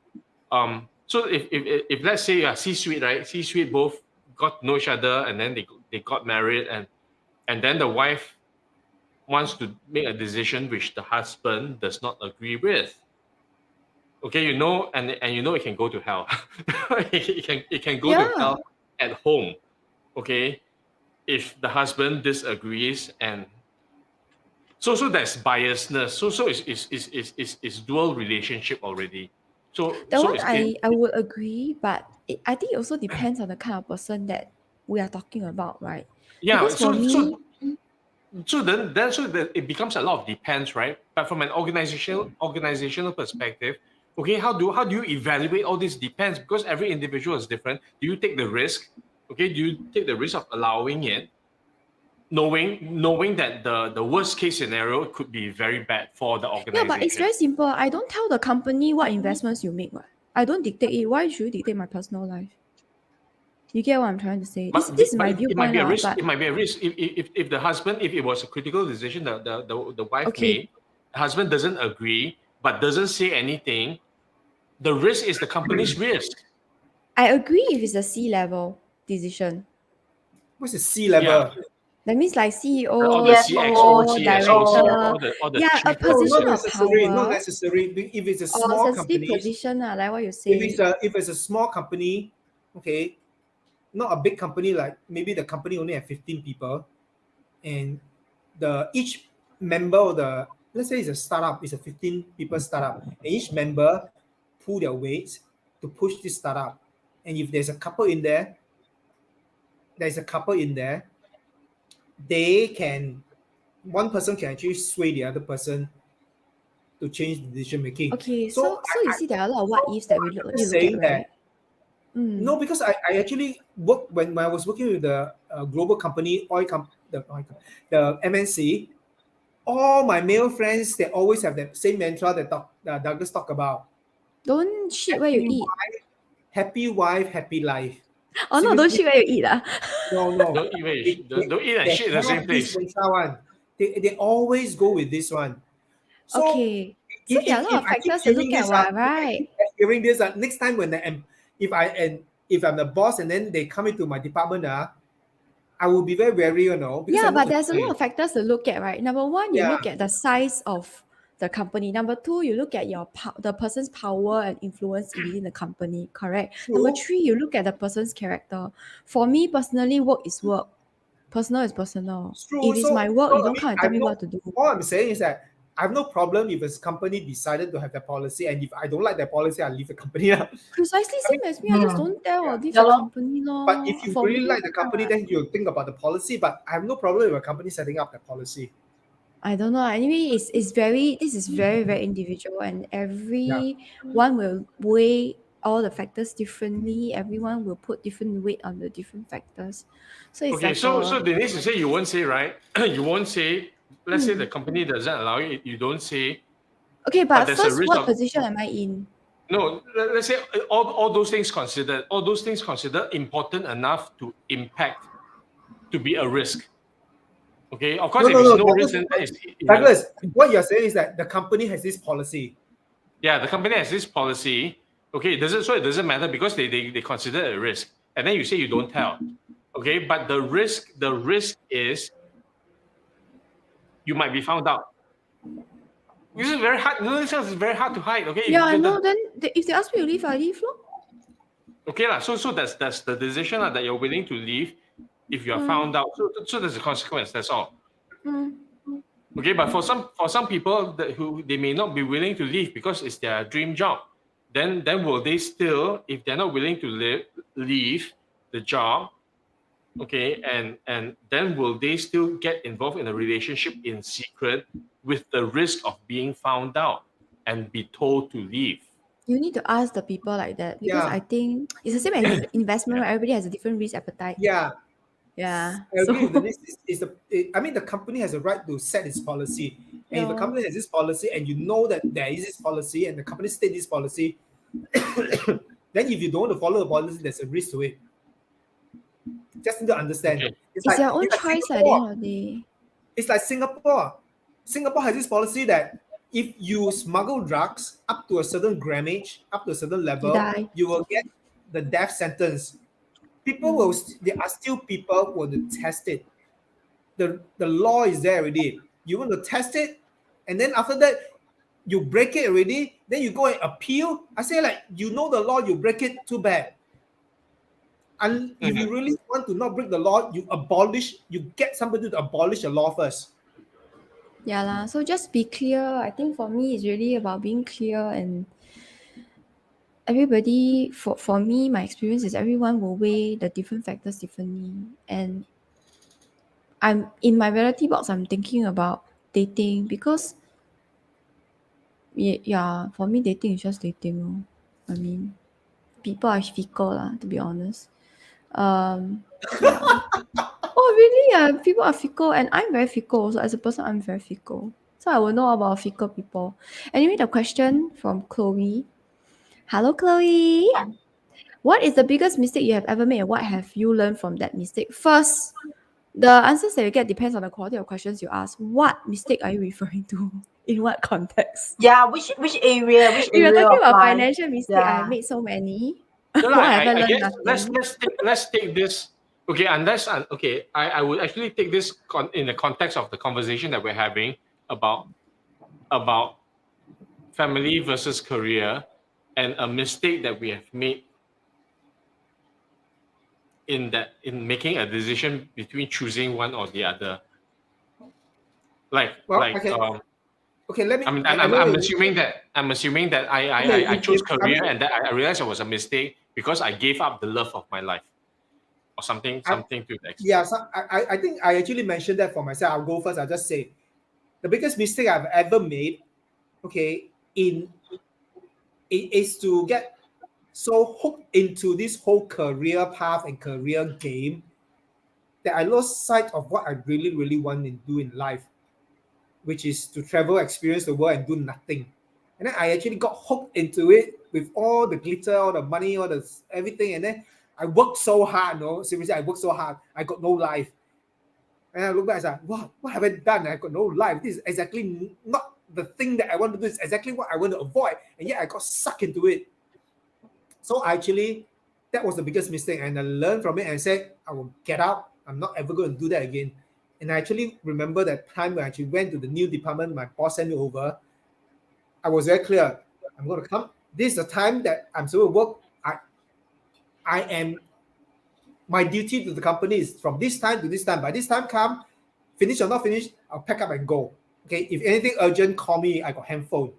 So if let's say C-suite, right? C-suite both got to know each other, and then they got married, and then the wife wants to make a decision which the husband does not agree with. Okay, you know, and you know it can go to hell. it can go to Yeah. hell at home. Okay, if the husband disagrees, and so there's biasness. So it's dual relationship already. So That so one it's I would agree, but I think it also depends on the kind of person that we are talking about, right? yeah. Because for me, So then it becomes a lot of depends, right? But from an organizational perspective, okay, how do you evaluate all these depends? Because every individual is different. Do you take the risk? Okay, do you take the risk of allowing it, knowing that the worst case scenario could be very bad for the yeah, organization? but it's very simple. I don't tell the company what investments you make. What? I don't dictate it. Why should you dictate my personal life? You get what I'm trying to say? This is my it might viewpoint, be a lah, risk. but It might be a risk if the husband, if it was a critical decision that the wife okay. made, the husband doesn't agree but doesn't say anything. The risk is the company's risk. I agree if it's a C-level decision. What's the C level? That means like CEO, All the CXO, CSO, director. all the Yeah, a chief position Not of necessary. Not power necessary. If it's a or small sensitive company, position, like what you if say. it's a small company, okay, not a big company, like maybe the company only have 15 people, and each member of the, let's say it's a startup, it's a 15 people startup, and each member pull their weight to push this startup. And if there's a couple in there, one person can actually sway the other person to change the decision making. Okay, so you see there are a lot of what ifs that you look saying at, that right? no, because I actually worked when I was working with the global company, the MNC. All my male friends, they always have the same mantra that Douglas talk about. Don't shit where you eat. Happy wife, happy life. Oh no, don't Seriously. shit where you eat. No. Don't eat and shit in the same place. They always go with this one. So Okay. So there are a lot of I keep factors to hearing look at, this, what, right? hearing this, next time when if I'm the boss and then they come into my department, I will be very wary, you know. Because Yeah, I know but there's a lot of factors to look at, right? Number one, you Yeah. look at the size of the company. Number two, you look at the person's power and influence within the company, correct? True. Number three, you look at the person's character. For me personally, work is work. Personal is personal. It's true. If it's my work, you don't come and tell me what to do. All I'm saying is that I have no problem if a company decided to have that policy, and if I don't like that policy, I'll leave the company. Precisely same as me. I just don't tell or leave Yeah the lor. company, lor. But if you For really me, like the company, then you'll think about the policy. But I have no problem with a company setting up that policy. I don't know. Anyway, this is very very individual, and everyone will weigh all the factors differently. Everyone will put different weight on the different factors. So it's Okay, like so Denise, you say you won't say, right? You won't say. Let's say the Hmm. company doesn't allow it. You don't say. okay, but there's a first, risk what of- position am I in? No, let's say all those things considered. All those things considered important enough to impact, to be a risk. Okay, of course, if it's no risk, then it's Douglas, what you're saying is that the company has this policy. yeah, the company has this policy. Okay, it doesn't matter because they consider it a risk, and then you say you don't tell. Okay, but the risk is you might be found out. This is very hard. No, this is very hard to hide. Okay. Yeah, I know. Then if they ask me to leave, I leave, lor. Okay lah. So that's the decision that you're willing to leave if you are found out. So there's a consequence. That's all. Hmm. Okay, but for some people who they may not be willing to leave because it's their dream job, then will they still, if they're not willing to leave the job, okay, and then will they still get involved in a relationship in secret with the risk of being found out and be told to leave? You need to ask the people like that because Yeah. I think it's the same as investment. Right? Everybody has a different risk appetite. Yeah, Yeah. I agree with this. I mean, the company has a right to set its policy. And if the Yeah. company has this policy and you know that there is this policy and the company state this policy, then if you don't want to follow the policy, there's a risk to it. Just need to understand. Okay. It's your own like choice at the Singapore. end of the day. It's like Singapore. Singapore has this policy that if you smuggle drugs up to a certain grammage, up to a certain level, die. you will get the death sentence. People will, there are still people who will test it. The law is there already. You want to test it, and then after that, you break it already, then you go and appeal. I say, like, you know the law, you break it, too bad. And if you really want to not break the law, you get somebody to abolish the law first. Yeah lah. So just be clear. I think for me, it's really about being clear, and everybody, for me, my experience is everyone will weigh the different factors differently. And I'm in my reality box, I'm thinking about dating because yeah, for me dating is just dating. I mean, people are fickle lah, to be honest. Yeah. Oh really? Yeah, people are fickle, and I'm very fickle also. As a person, I'm very fickle. So I will know about fickle people. Anyway, the question from Chloe. Hello, Chloe. What is the biggest mistake you have ever made, and what have you learned from that mistake? First, the answers that you get depends on the quality of questions you ask. What mistake are you referring to? In what context? Yeah, which area? Which If you're area talking of about life? financial mistake, I have Yeah. made so many. No, What have I I learned? guess Nothing. let's take this. Okay, unless okay, I would actually take this in the context of the conversation that we're having about family versus career, and a mistake that we have made in making a decision between choosing one or the other. Okay, let me. I'm assuming that Okay, I chose I career, mean, and that I realized it was a mistake because I gave up the love of my life, or something to the extent. yeah, so I think I actually mentioned that for myself. I'll go first. I'll just say the biggest mistake I've ever made, okay, is to get so hooked into this whole career path and career game that I lost sight of what I really, really want to do in life, which is to travel, experience the world, and do nothing. And then I actually got hooked into it with all the glitter, all the money, all the everything. And then I worked so hard, no, seriously, I worked so hard. I got no life. And I look back and say, what have I done? I got no life. This is exactly not the thing that I want to do. It's exactly what I want to avoid. And yet I got sucked into it. So actually, that was the biggest mistake. And I learned from it and said, I will get out. I'm not ever going to do that again. And I actually remember that time when I actually went to the new department, my boss sent me over. I was very clear. I'm going to come. This is the time that I'm supposed to work. I am, my duty to the company is from this time to this time. By this time come, finish or not finish, I'll pack up and go. Okay, if anything urgent, call me. I got handphone.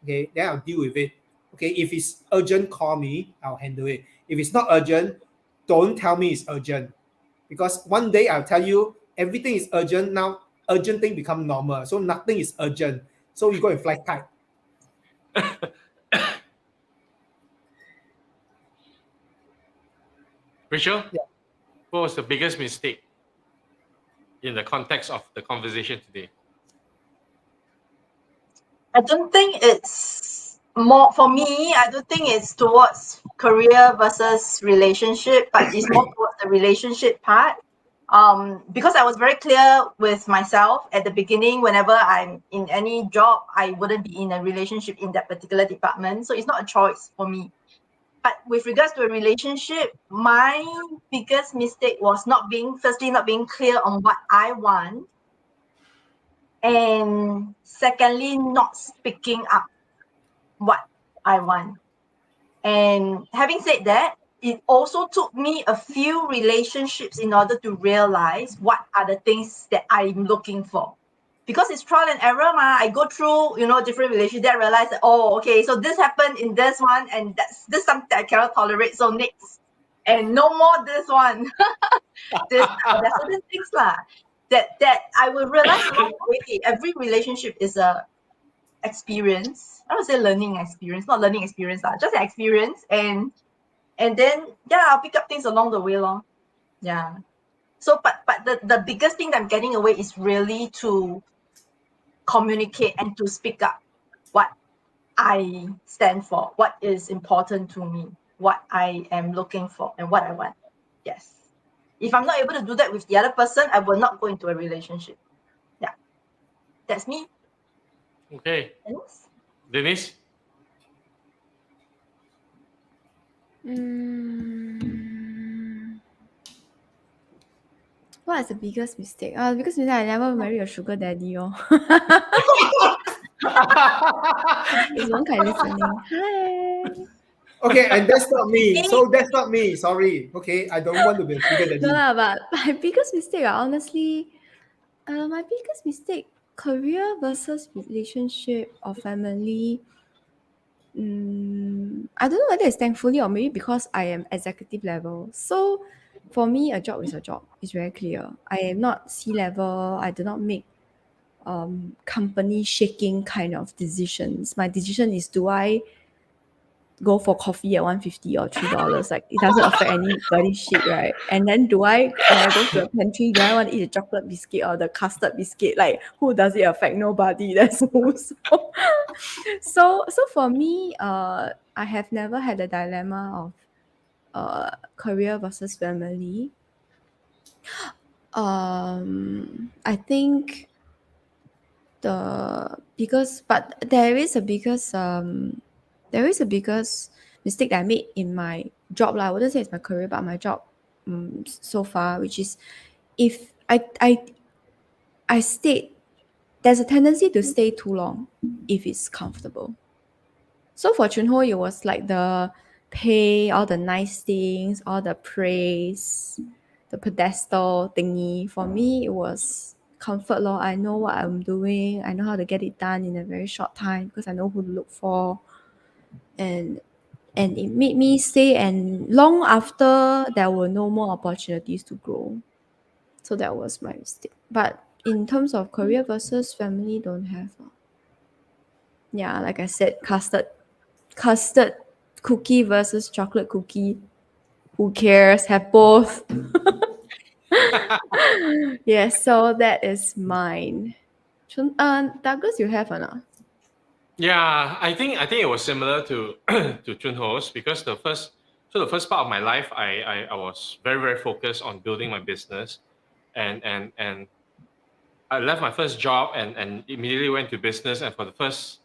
Okay, then I'll deal with it. Okay, if it's urgent, call me. I'll handle it. If it's not urgent, don't tell me it's urgent. Because one day I'll tell you everything is urgent. Now urgent thing become normal. So nothing is urgent. So you go and fly kite. Rachel, Yeah. what was the biggest mistake in the context of the conversation today? I don't think it's more for me. I don't think it's towards career versus relationship, but it's more towards the relationship part. Because I was very clear with myself at the beginning, whenever I'm in any job, I wouldn't be in a relationship in that particular department. So it's not a choice for me. But with regards to a relationship, my biggest mistake was not being clear on what I want. And secondly, not speaking up what I want. And having said that, it also took me a few relationships in order to realize what are the things that I'm looking for. Because it's trial and error, I go through, different relationships. Then I realize that, okay, so this happened in this one, and this something that I cannot tolerate. So next, and no more this one. There's certain things that I will realize along the way. Every relationship is a experience. I would say learning experience, not learning experience, just an experience. And then I'll pick up things along the way long. Yeah. So but the biggest thing that I'm getting away is really to communicate and to speak up what I stand for, what is important to me, what I am looking for, and what I want. Yes. If I'm not able to do that with the other person, I will not go into a relationship. Yeah. That's me. Okay, Yes. Denise. What is the biggest mistake? Biggest mistake, I never marry a sugar daddy. Is Wong Kai listening? Hi. Okay, and that's not me. Hey, So that's not me. Sorry. Okay, I don't want to be a sugar daddy. No lah, but my biggest mistake, honestly, my biggest mistake, career versus relationship or family. I don't know whether it's thankfully or maybe because I am executive level. So for me, a job is a job. It's very clear. I am not C-level. I do not make company shaking kind of decisions. My decision is, do I go for coffee at 150 or $3? Like, it doesn't affect anybody's shit, right? And then when I go to the pantry, do I want to eat the chocolate biscuit or the custard biscuit? Like, who does it affect? Nobody. That's who. So for me, I have never had a dilemma of career versus family. I think but there is a biggest mistake that I made in my job lah. I wouldn't say it's my career, but my job so far, which is, if I stayed, there's a tendency to stay too long if it's comfortable. So for Chunho, it was like the pay, all the nice things, all the praise, the pedestal thingy. For me, it was comfort law. I know what I'm doing. I know how to get it done in a very short time because I know who to look for. And it made me stay, and long after there were no more opportunities to grow. So that was my mistake. But in terms of career versus family, don't have. Yeah, like I said, custard cookie versus chocolate cookie. Who cares? Have both. Yes, so that is mine. Douglas, you have or not? Yeah, I think it was similar to to Junho's, because the first part of my life, I was very focused on building my business, and I left my first job and immediately went to business, and for the first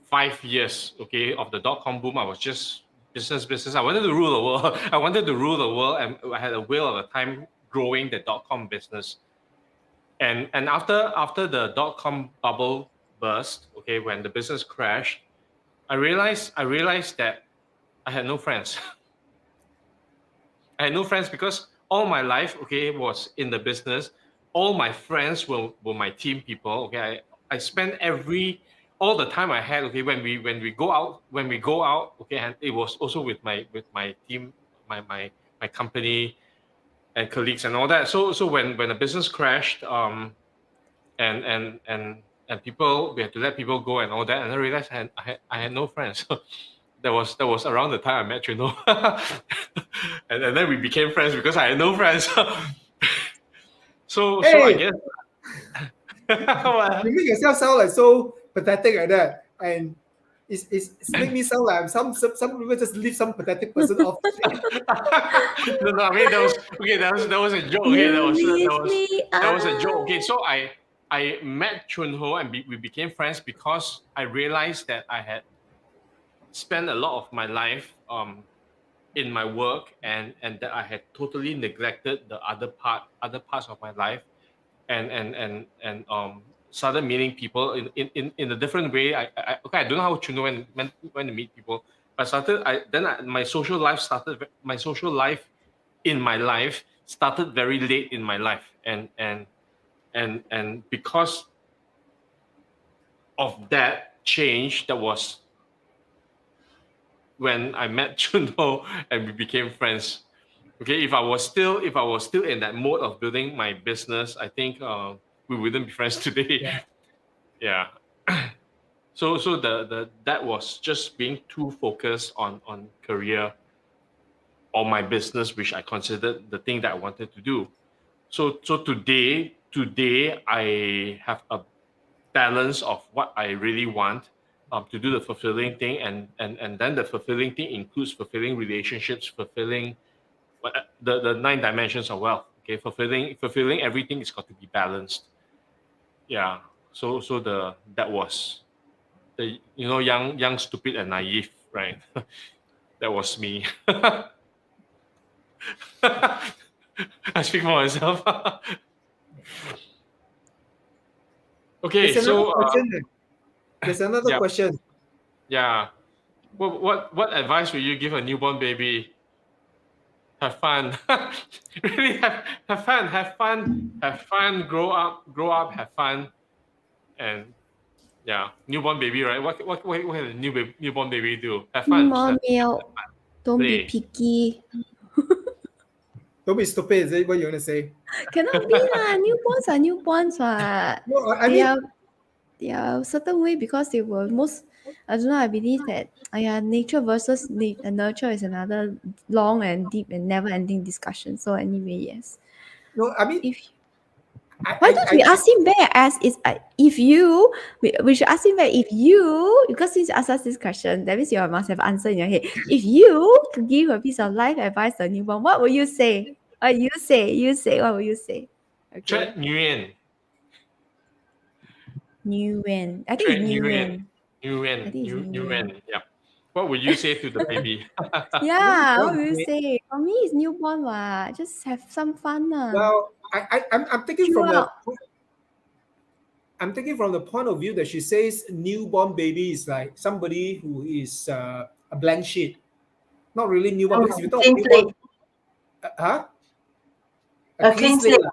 5 years, okay, of the .com boom, I was just business. I wanted to rule the world. I wanted to rule the world, and I had a whale of a time growing the .com business. And after the .com bubble burst, okay, when the business crashed, I realized that I had no friends. I had no friends because all my life, okay, was in the business. All my friends were my team people. Okay, I spent all the time I had. Okay, when we go out, okay, and it was also with my team, my company and colleagues and all that. So when the business crashed, and people, we had to let people go and all that, and I realized I had no friends. That was around the time I met you, and then we became friends because I had no friends. so I Hey! guess You make yourself sound like so pathetic like that, and it's make me sound like some people just leave some pathetic person off. no, I mean, that was a joke. Okay, that was a joke. Okay, so I met Chunho, and we became friends because I realized that I had spent a lot of my life in my work, and that I had totally neglected the other parts of my life, and started meeting people in a different way. I don't know how Chunho when to meet people, but my social life in my life started very late in my life, and because of that change, that was when I met Chunho and we became friends. Okay, if I was still in that mode of building my business, I think we wouldn't be friends today. Yeah. So the that was just being too focused on career or my business, which I considered the thing that I wanted to do. So today I have a balance of what I really want, to do the fulfilling thing, and then the fulfilling thing includes fulfilling relationships, fulfilling the 9 dimensions of wealth. Okay, fulfilling everything is got to be balanced. Yeah. So that was the young, stupid, and naive, right? That was me. I speak for myself. Okay, There's so another question. There's another yeah. question. Yeah. What advice would you give a newborn baby? Have fun. Really have fun. Have fun. Grow up. Have fun. And yeah, newborn baby, right? What can a newborn baby do? Have fun. Just More have milk. Don't be play. picky. Don't be stupid. Is it what you're gonna say? Cannot be lah. Newborns are newborns. No, I They mean, are they are a certain way because they were most. I don't know. I believe that nature versus nurture is another long and deep and never-ending discussion. So anyway, yes. no, I mean, If I, why I, don't I we ask him back? As is if you, we should ask him back. If you, because since you asked us this question, that means you must have answer in your head. If you could give a piece of life advice to a newborn, what would you say? You say. What would you say? Okay. Tread Nguyen. Nguyen. I think Tread it's Nguyen. Nguyen. I think it's Nguyen. Yeah. What would you say to the baby? Yeah, what Well, will you say? For me, it's newborn. Just have some fun. well, I'm thinking Chill from the out. I'm thinking from the point of view that she says newborn baby is like somebody who is a blank sheet, not really newborn. Because if you talk Clean newborn, slate. huh? A clean slate. lah.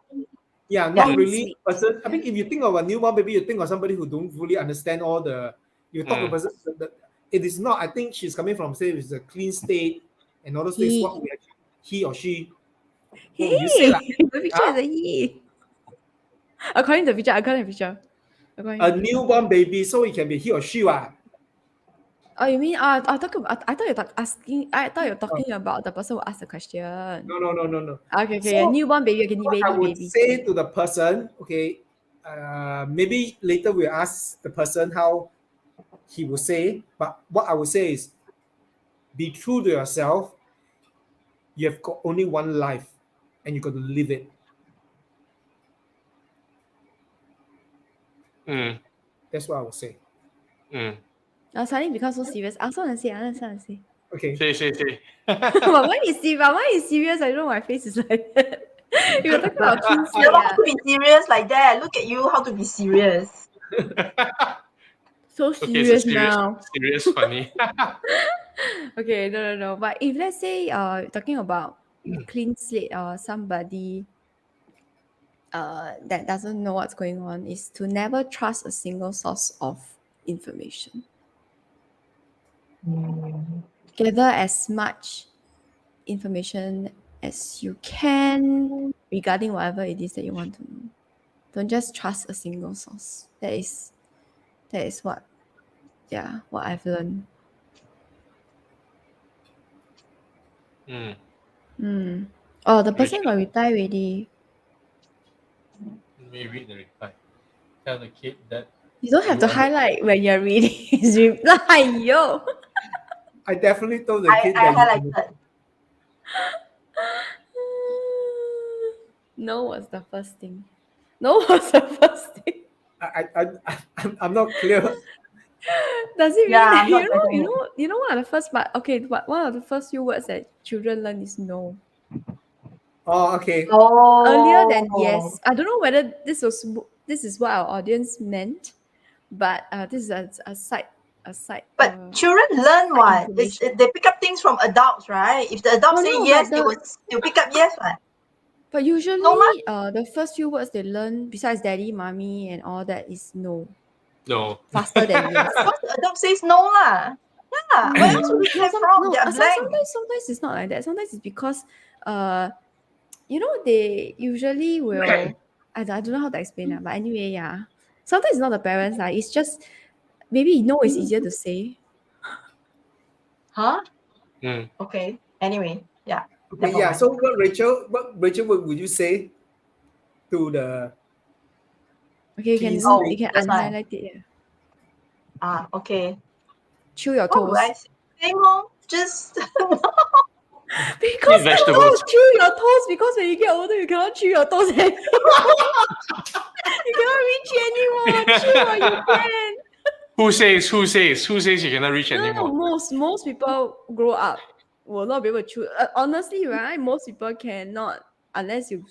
Yeah, not Clean really slate. person. I mean, if you think of a newborn baby, you think of somebody who don't fully understand all the. You talk to Mm. person. It is not. I think she's coming from say it's a clean state and all those things. He. What we actually, he or she. What would you say, Hey, lah? the picture is a he. According to the picture. A newborn baby, so it can be he or she. Oh, you mean I thought you're talking about the person who asked the question. No. Okay, So, newborn baby, What I would baby. say to the person, okay, maybe later we'll ask the person how he will say, but what I would say is be true to yourself. You have got only one life and you got to live it. Mm. That's what I would say. Mm. I suddenly become so serious. I also want to say. Okay. Say. But when is serious, I don't know my face is like that. You were talking about clean slate. You're not how to be serious like that. Look at you, how to be serious. So Okay, serious so now. serious, funny. Okay, no. But if let's say talking about clean slate or somebody that doesn't know what's going on, is to never trust a single source of information. Gather as much information as you can regarding whatever it is that you want to know. Don't just trust a single source. That is what I've learned. Oh, the person got retire already. Let me read the reply. Tell the kid that You don't have to highlight when you're reading his reply. Yo. I definitely told the I kid that highlighted. No was the first thing. I'm not clear. Does it mean Yeah, that I'm not getting it. you know what are the first part? Okay, one of the first few words that children learn is no. Oh, okay. Oh. Earlier than yes. I don't know whether this is what our audience meant, but this is a side. But children learn what? information. They pick up things from adults, right? If the adults Oh, say no, yes, but they'll pick up yes, right? But usually, No, the first few words they learn, besides daddy, mommy, and all that, is no. no. Faster than yes. Because the adult says no lah. Yeah, where else would we get from? They're blank. Sometimes it's not like that. Sometimes it's because, they usually will. I don't know how to explain that, but anyway, yeah. Sometimes it's not the parents, it's just maybe no is easier to say. Huh? Mm. Okay. Anyway, yeah. Okay, Never yeah. mind. So what Rachel would you say to the Okay, Please, you can that's fine. unhighlight it. Okay. Chew your What toes. would I say? Same old, just Because Eat vegetables. chew your toes, because when you get older you cannot chew your toes anymore. You cannot reach it anymore. Chew what you can. Who says you cannot reach No, anymore? most people grow up will not be able to choose. Honestly, right? Most people cannot unless you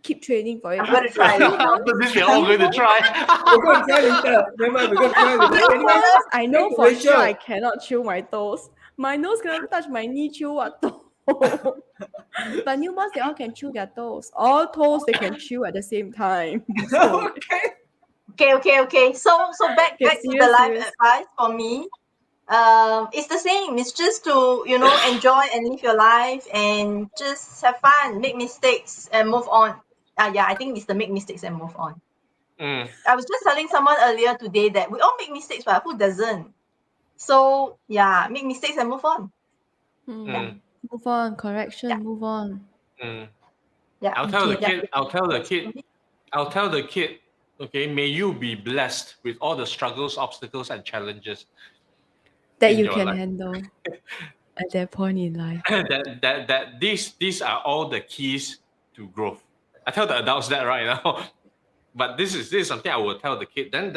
keep training for it. I'm gonna try later. After this, we're all going to try. We're going to try later. Never mind, we're going to try later. Anyway, I know hey, for sure Rachel. I cannot chew my toes. My nose cannot touch my knee chew what toe. But newborns, they all can chew their toes. All toes they can chew at the same time. So, Okay. So back Okay, to the life serious. advice for me. It's the same. It's just to enjoy and live your life and just have fun, make mistakes and move on. Yeah, I think it's the make mistakes and move on. Mm. I was just telling someone earlier today that we all make mistakes, but who doesn't? So yeah, make mistakes and move on. Mm. Move on, correction, Yeah. move on. Mm. Yeah. I'll tell the Okay. kid. I'll tell the kid. Okay, may you be blessed with all the struggles, obstacles, and challenges That in you your can life. handle at that point in life. that these are all the keys to growth. I tell the adults that right now, but this is something I will tell the kid. Then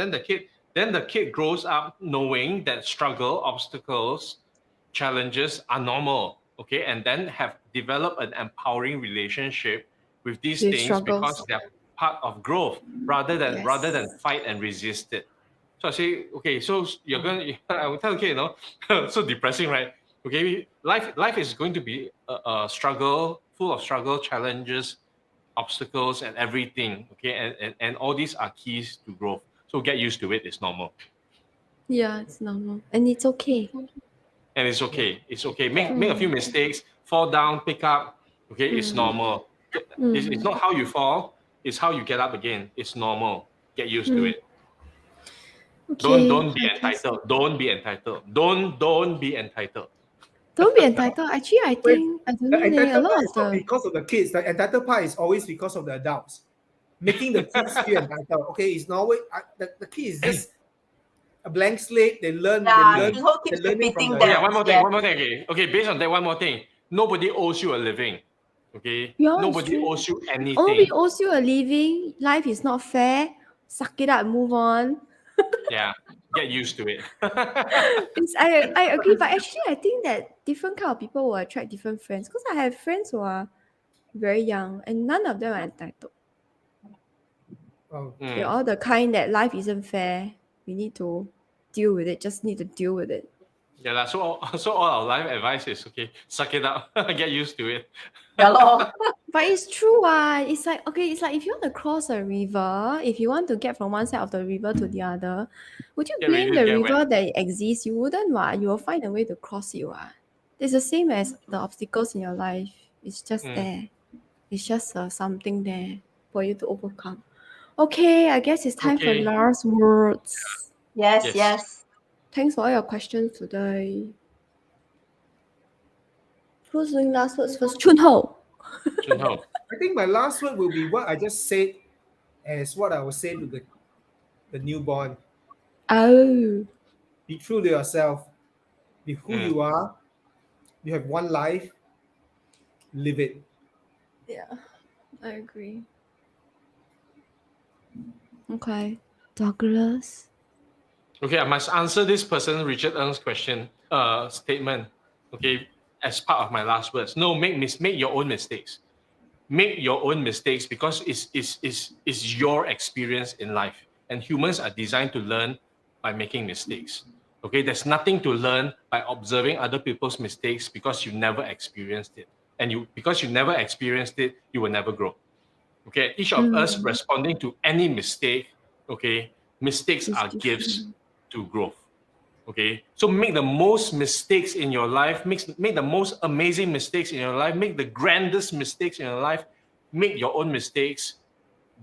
the kid grows up knowing that struggle, obstacles, challenges are normal. Okay, and then have developed an empowering relationship with these With things struggles. because they're part of growth rather than Yes. fight and resist it. So I say, okay, so you're going. I will tell the kid, so depressing, right? Okay, life is going to be a struggle, full of struggle, challenges, obstacles, and everything. Okay, and all these are keys to growth. So get used to it. It's normal, Yeah, it's normal. And it's okay. and it's okay. It's okay. Make a few mistakes, fall down, pick up. Okay, it's normal. It's not how you fall. It's how you get up again. It's normal. Get used to it. Okay. Don't be I guess- entitled. Don't be entitled. Don't be entitled. Don't be entitled. Actually, I Wait, think I don't the know. A entitled lot part of is not the because of the kids. The entitled part is always because of the adults. Making the kids feel entitled. Okay, it's not always, the kid is just a blank slate. They learn. Yeah, the whole keeps They're learning from repeating the Oh yeah, that. one more thing. Yeah. One more thing. Okay, based on that, one more thing. Nobody owes you a living. Okay, Yeah, it's nobody true. owes you anything. Nobody owes you a living. Life is not fair. Suck it up. Move on. Yeah, get used to it. I agree, but actually I think that different kind of people will attract different friends. Because I have friends who are very young and none of them are entitled. Oh, They're Mm. all the kind that life isn't fair. We need to deal with it. Just need to deal with it. Yeah, lah. So all our life advice is okay. Suck it up. Get used to it. Yeah, lor. But it's true, it's like okay, it's like if you want to cross a river, if you want to get from one side of the river to the other, would you Get blame ready to the get river wet. that it exists? You wouldn't, what? You will find a way to cross it, what? It's the same as the obstacles in your life. It's just there. It's just something there for you to overcome. Okay, I guess it's time for Okay. last words. Yes. Yes. Thanks for all your questions today. Who's doing last words first? Chun Ho. Junho. I think my last word will be what I just said, as what I was saying to the newborn. Oh. Be true to yourself. Be who Mm. you are. You have one life. Live it. Yeah, I agree. Okay. Douglas. Okay, I must answer this person Richard Ng's question, statement. Okay, as part of my last words. No, make your own mistakes. Make your own mistakes because it's your experience in life, and humans are designed to learn by making mistakes. Okay, there's nothing to learn by observing other people's mistakes because you never experienced it, and because you never experienced it, you will never grow. Okay, each of us responding to any mistake. Okay, mistakes It's are different. gifts to growth. Okay, so make the most mistakes in your life, make the most amazing mistakes in your life, make the grandest mistakes in your life, make your own mistakes,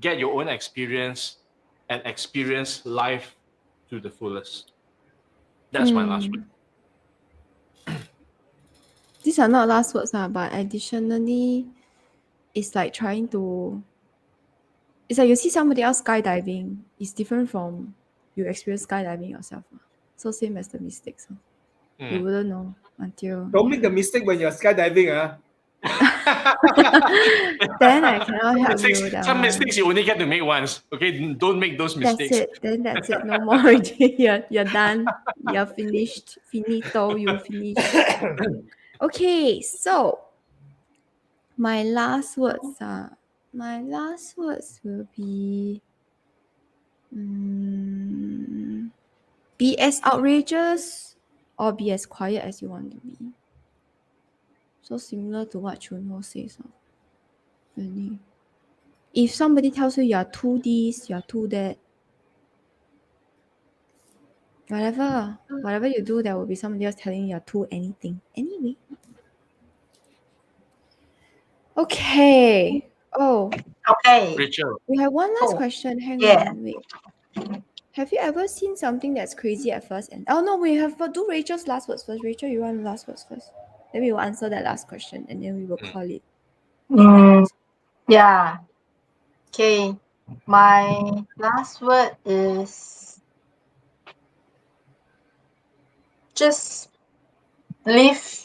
get your own experience, and experience life to the fullest. That's my last word. These are not last words, but additionally, it's like trying to. It's like you see somebody else skydiving. It's different from you experience skydiving yourself. So same as the mistakes. You wouldn't know until. Don't make the mistake when you're skydiving. then I cannot help Mistakes, you. That some one. mistakes you only get to make once. Okay, don't make those That's mistakes. it. Then that's it. No more already. You're done. You're finished. Finito. You finished. Okay, so my last words will be be as outrageous or be as quiet as you want to be. So similar to what Chunho says. Really. If somebody tells you you're too this, you're too that, whatever you do, there will be somebody else telling you you're too anything. Anyway. Okay. Oh, Okay. Rachel, we have one last Oh, question. Hang yeah. on, wait. Have you ever seen something that's crazy at first? And oh no, we have do Rachel's last words first. Rachel, you want last words first? Then we will answer that last question and then we will call it. Yeah. Okay. My last word is just live.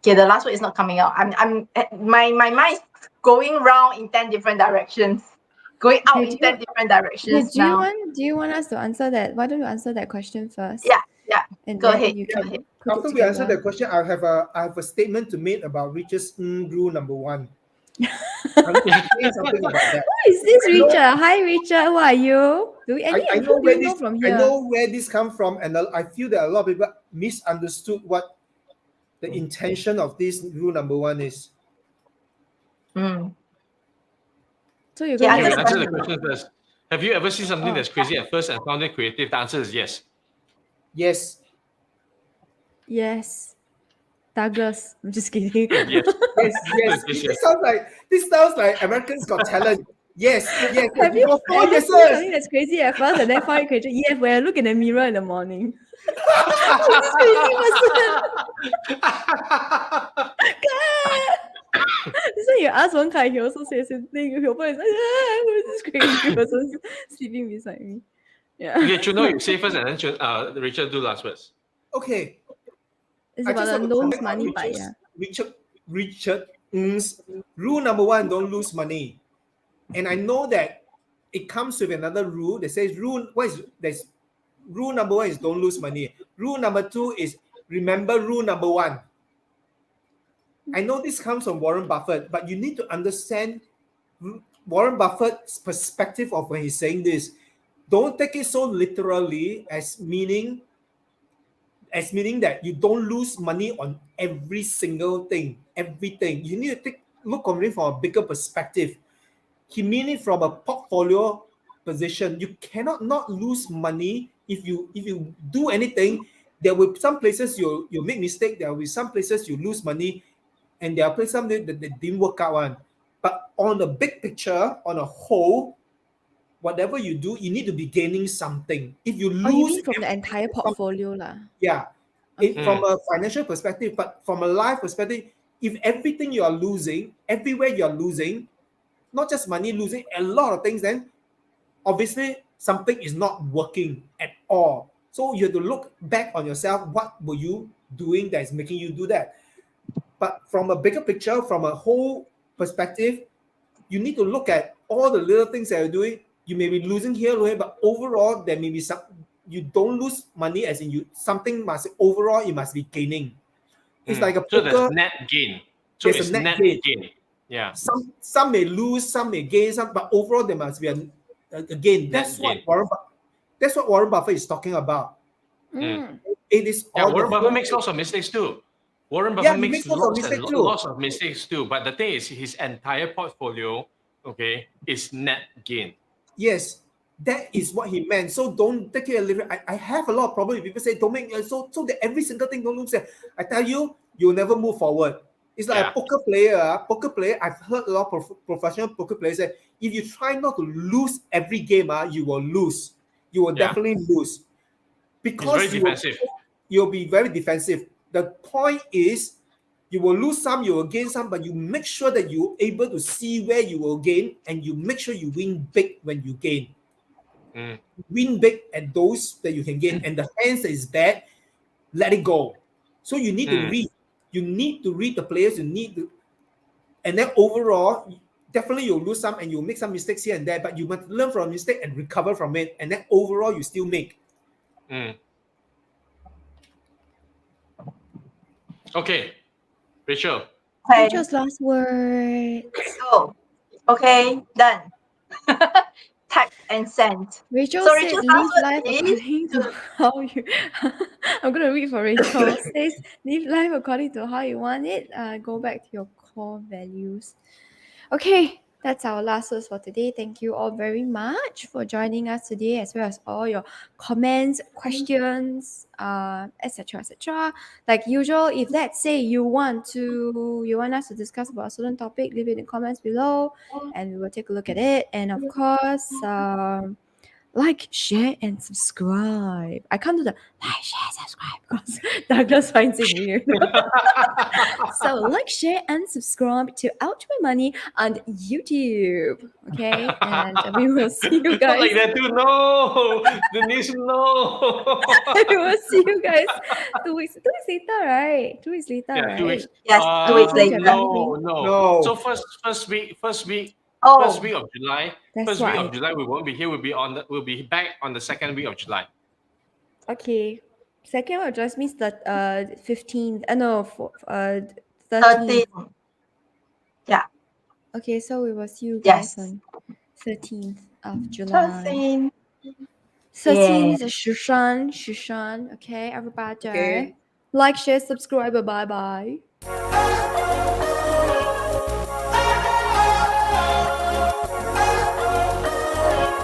Okay, the last word is not coming out. My mind is going round in 10 different directions. Going out Okay, in 10 different directions do now. you want us to answer that? Why don't you answer that question first? Yeah, yeah. And Go then ahead, you go can ahead. put After it we answer together. the question, I have a statement to make about Richard's rule number 1. I'm going to say something about that. Who is this I know- Richard? Hi Richard, who are you? Do we any I who know do where you know this from I here? know where this come from, and I feel that a lot of people misunderstood what the intention of this rule number 1 is. Mm. So you're Yeah, going you to I answer understand. the question first. Have you ever seen something Oh. that's crazy at first and found it creative? The answer is yes. Yes. Yes. Douglas. I'm just kidding. Yes. Yes, yes. This sounds like Americans Got Talent. Yes, yes. Have you got 4 seen yeses. something that's crazy at first and then find it crazy? Yes, when I look in the mirror in the morning. Who's this crazy person? So you ask Wen Kai, he also says the same thing. He'll probably say, who is this crazy person sleeping beside me? Yeah. Okay, Chuno, you say first and then Rachel do last words. Okay. It's I about just the want to loans comment on money part, yeah. Richard Ng's rule number 1, don't lose money. And I know that it comes with another rule that says rule number 1 is don't lose money. Rule number 2 is remember rule number 1. I know this comes from Warren Buffett, but you need to understand Warren Buffett's perspective of when he's saying this. Don't take it so literally as meaning that you don't lose money on every single thing, everything. You need to look on it from a bigger perspective. He mean it from a portfolio position. You cannot not lose money if you do anything. There will be some places you make mistake. There will be some places you lose money, and there are places that didn't work out on. But on the big picture, on a whole, whatever you do, you need to be gaining something. If you lose, Oh, you mean from the entire portfolio lah? yeah, Okay. from a financial perspective, but from a life perspective, if everything you are losing, everywhere you are losing, not just money, losing a lot of things, then obviously something is not working at all. So you have to look back on yourself. What were you doing that is making you do that? But from a bigger picture, from a whole perspective, you need to look at all the little things that you're doing. You may be losing here, but overall, there may be some. You don't lose money, as in something must overall you must be gaining. It's like a So poker. there's net gain. So There's a it's net net gain. gain. Yeah. Some may lose, some may gain, but overall there must be a gain. That's Net what Warren Buffett is talking about. Mm. It is Yeah, all Warren the Buffett makes lots of mistakes too. Warren Yeah, Buffett he makes makes lots of lots and mistakes too. lots of mistakes too. But the thing is, his entire portfolio, okay, is net gain. Yes, that is what he meant. So don't take it a little. I have a lot of problems with people say don't make so that every single thing don't lose. I tell you, you'll never move forward. It's like Yeah. a poker player. Poker player. I've heard a lot of professional poker players say, if you try not to lose every game, you will lose. You will Yeah. definitely lose He's because very defensive. you'll be very defensive. The point is, you will lose some, you will gain some, but you make sure that you're able to see where you will gain, and you make sure you win big when you gain. Mm. Win big at those that you can gain, and the hands that is bad, let it go. So you need to read. You need to read the players. You need to, and then overall, definitely you'll lose some and you'll make some mistakes here and there, but you must learn from a mistake and recover from it. And then overall, you still make. Okay, Rachel. Okay. Rachel's last word. So, okay, done. Tag and send. Rachel So said, Rachel's live last word life is- according to how you... I'm going to read for Rachel. Says, live life according to how you want it. Go back to your core values. Okay, that's our last words for today. Thank you all very much for joining us today, as well as all your comments, questions, etc., etc. Like usual, if let's say you want us to discuss about a certain topic, leave it in the comments below, and we will take a look at it. And of course, like, share, and subscribe. I can't do the like, share, subscribe because Douglas finds it weird. So like, share, and subscribe to Out My Money on YouTube. Okay, and we will see you Not guys. like that too. No, Denise, no. We will see you guys 2 weeks later, right? 2 weeks later, Yeah, right? 2 weeks. Yes, 2 weeks later. No. No. So first week Oh, of July. That's First what week I- of July we won't be here. We'll be back on the second week of July. Okay. Second one just means that 15th. No, 13th. 13. Okay, so we will see you guys Yes. on 13th of July. 13. 13th is Shushan. Okay, everybody. Okay. Like, share, subscribe. Bye bye.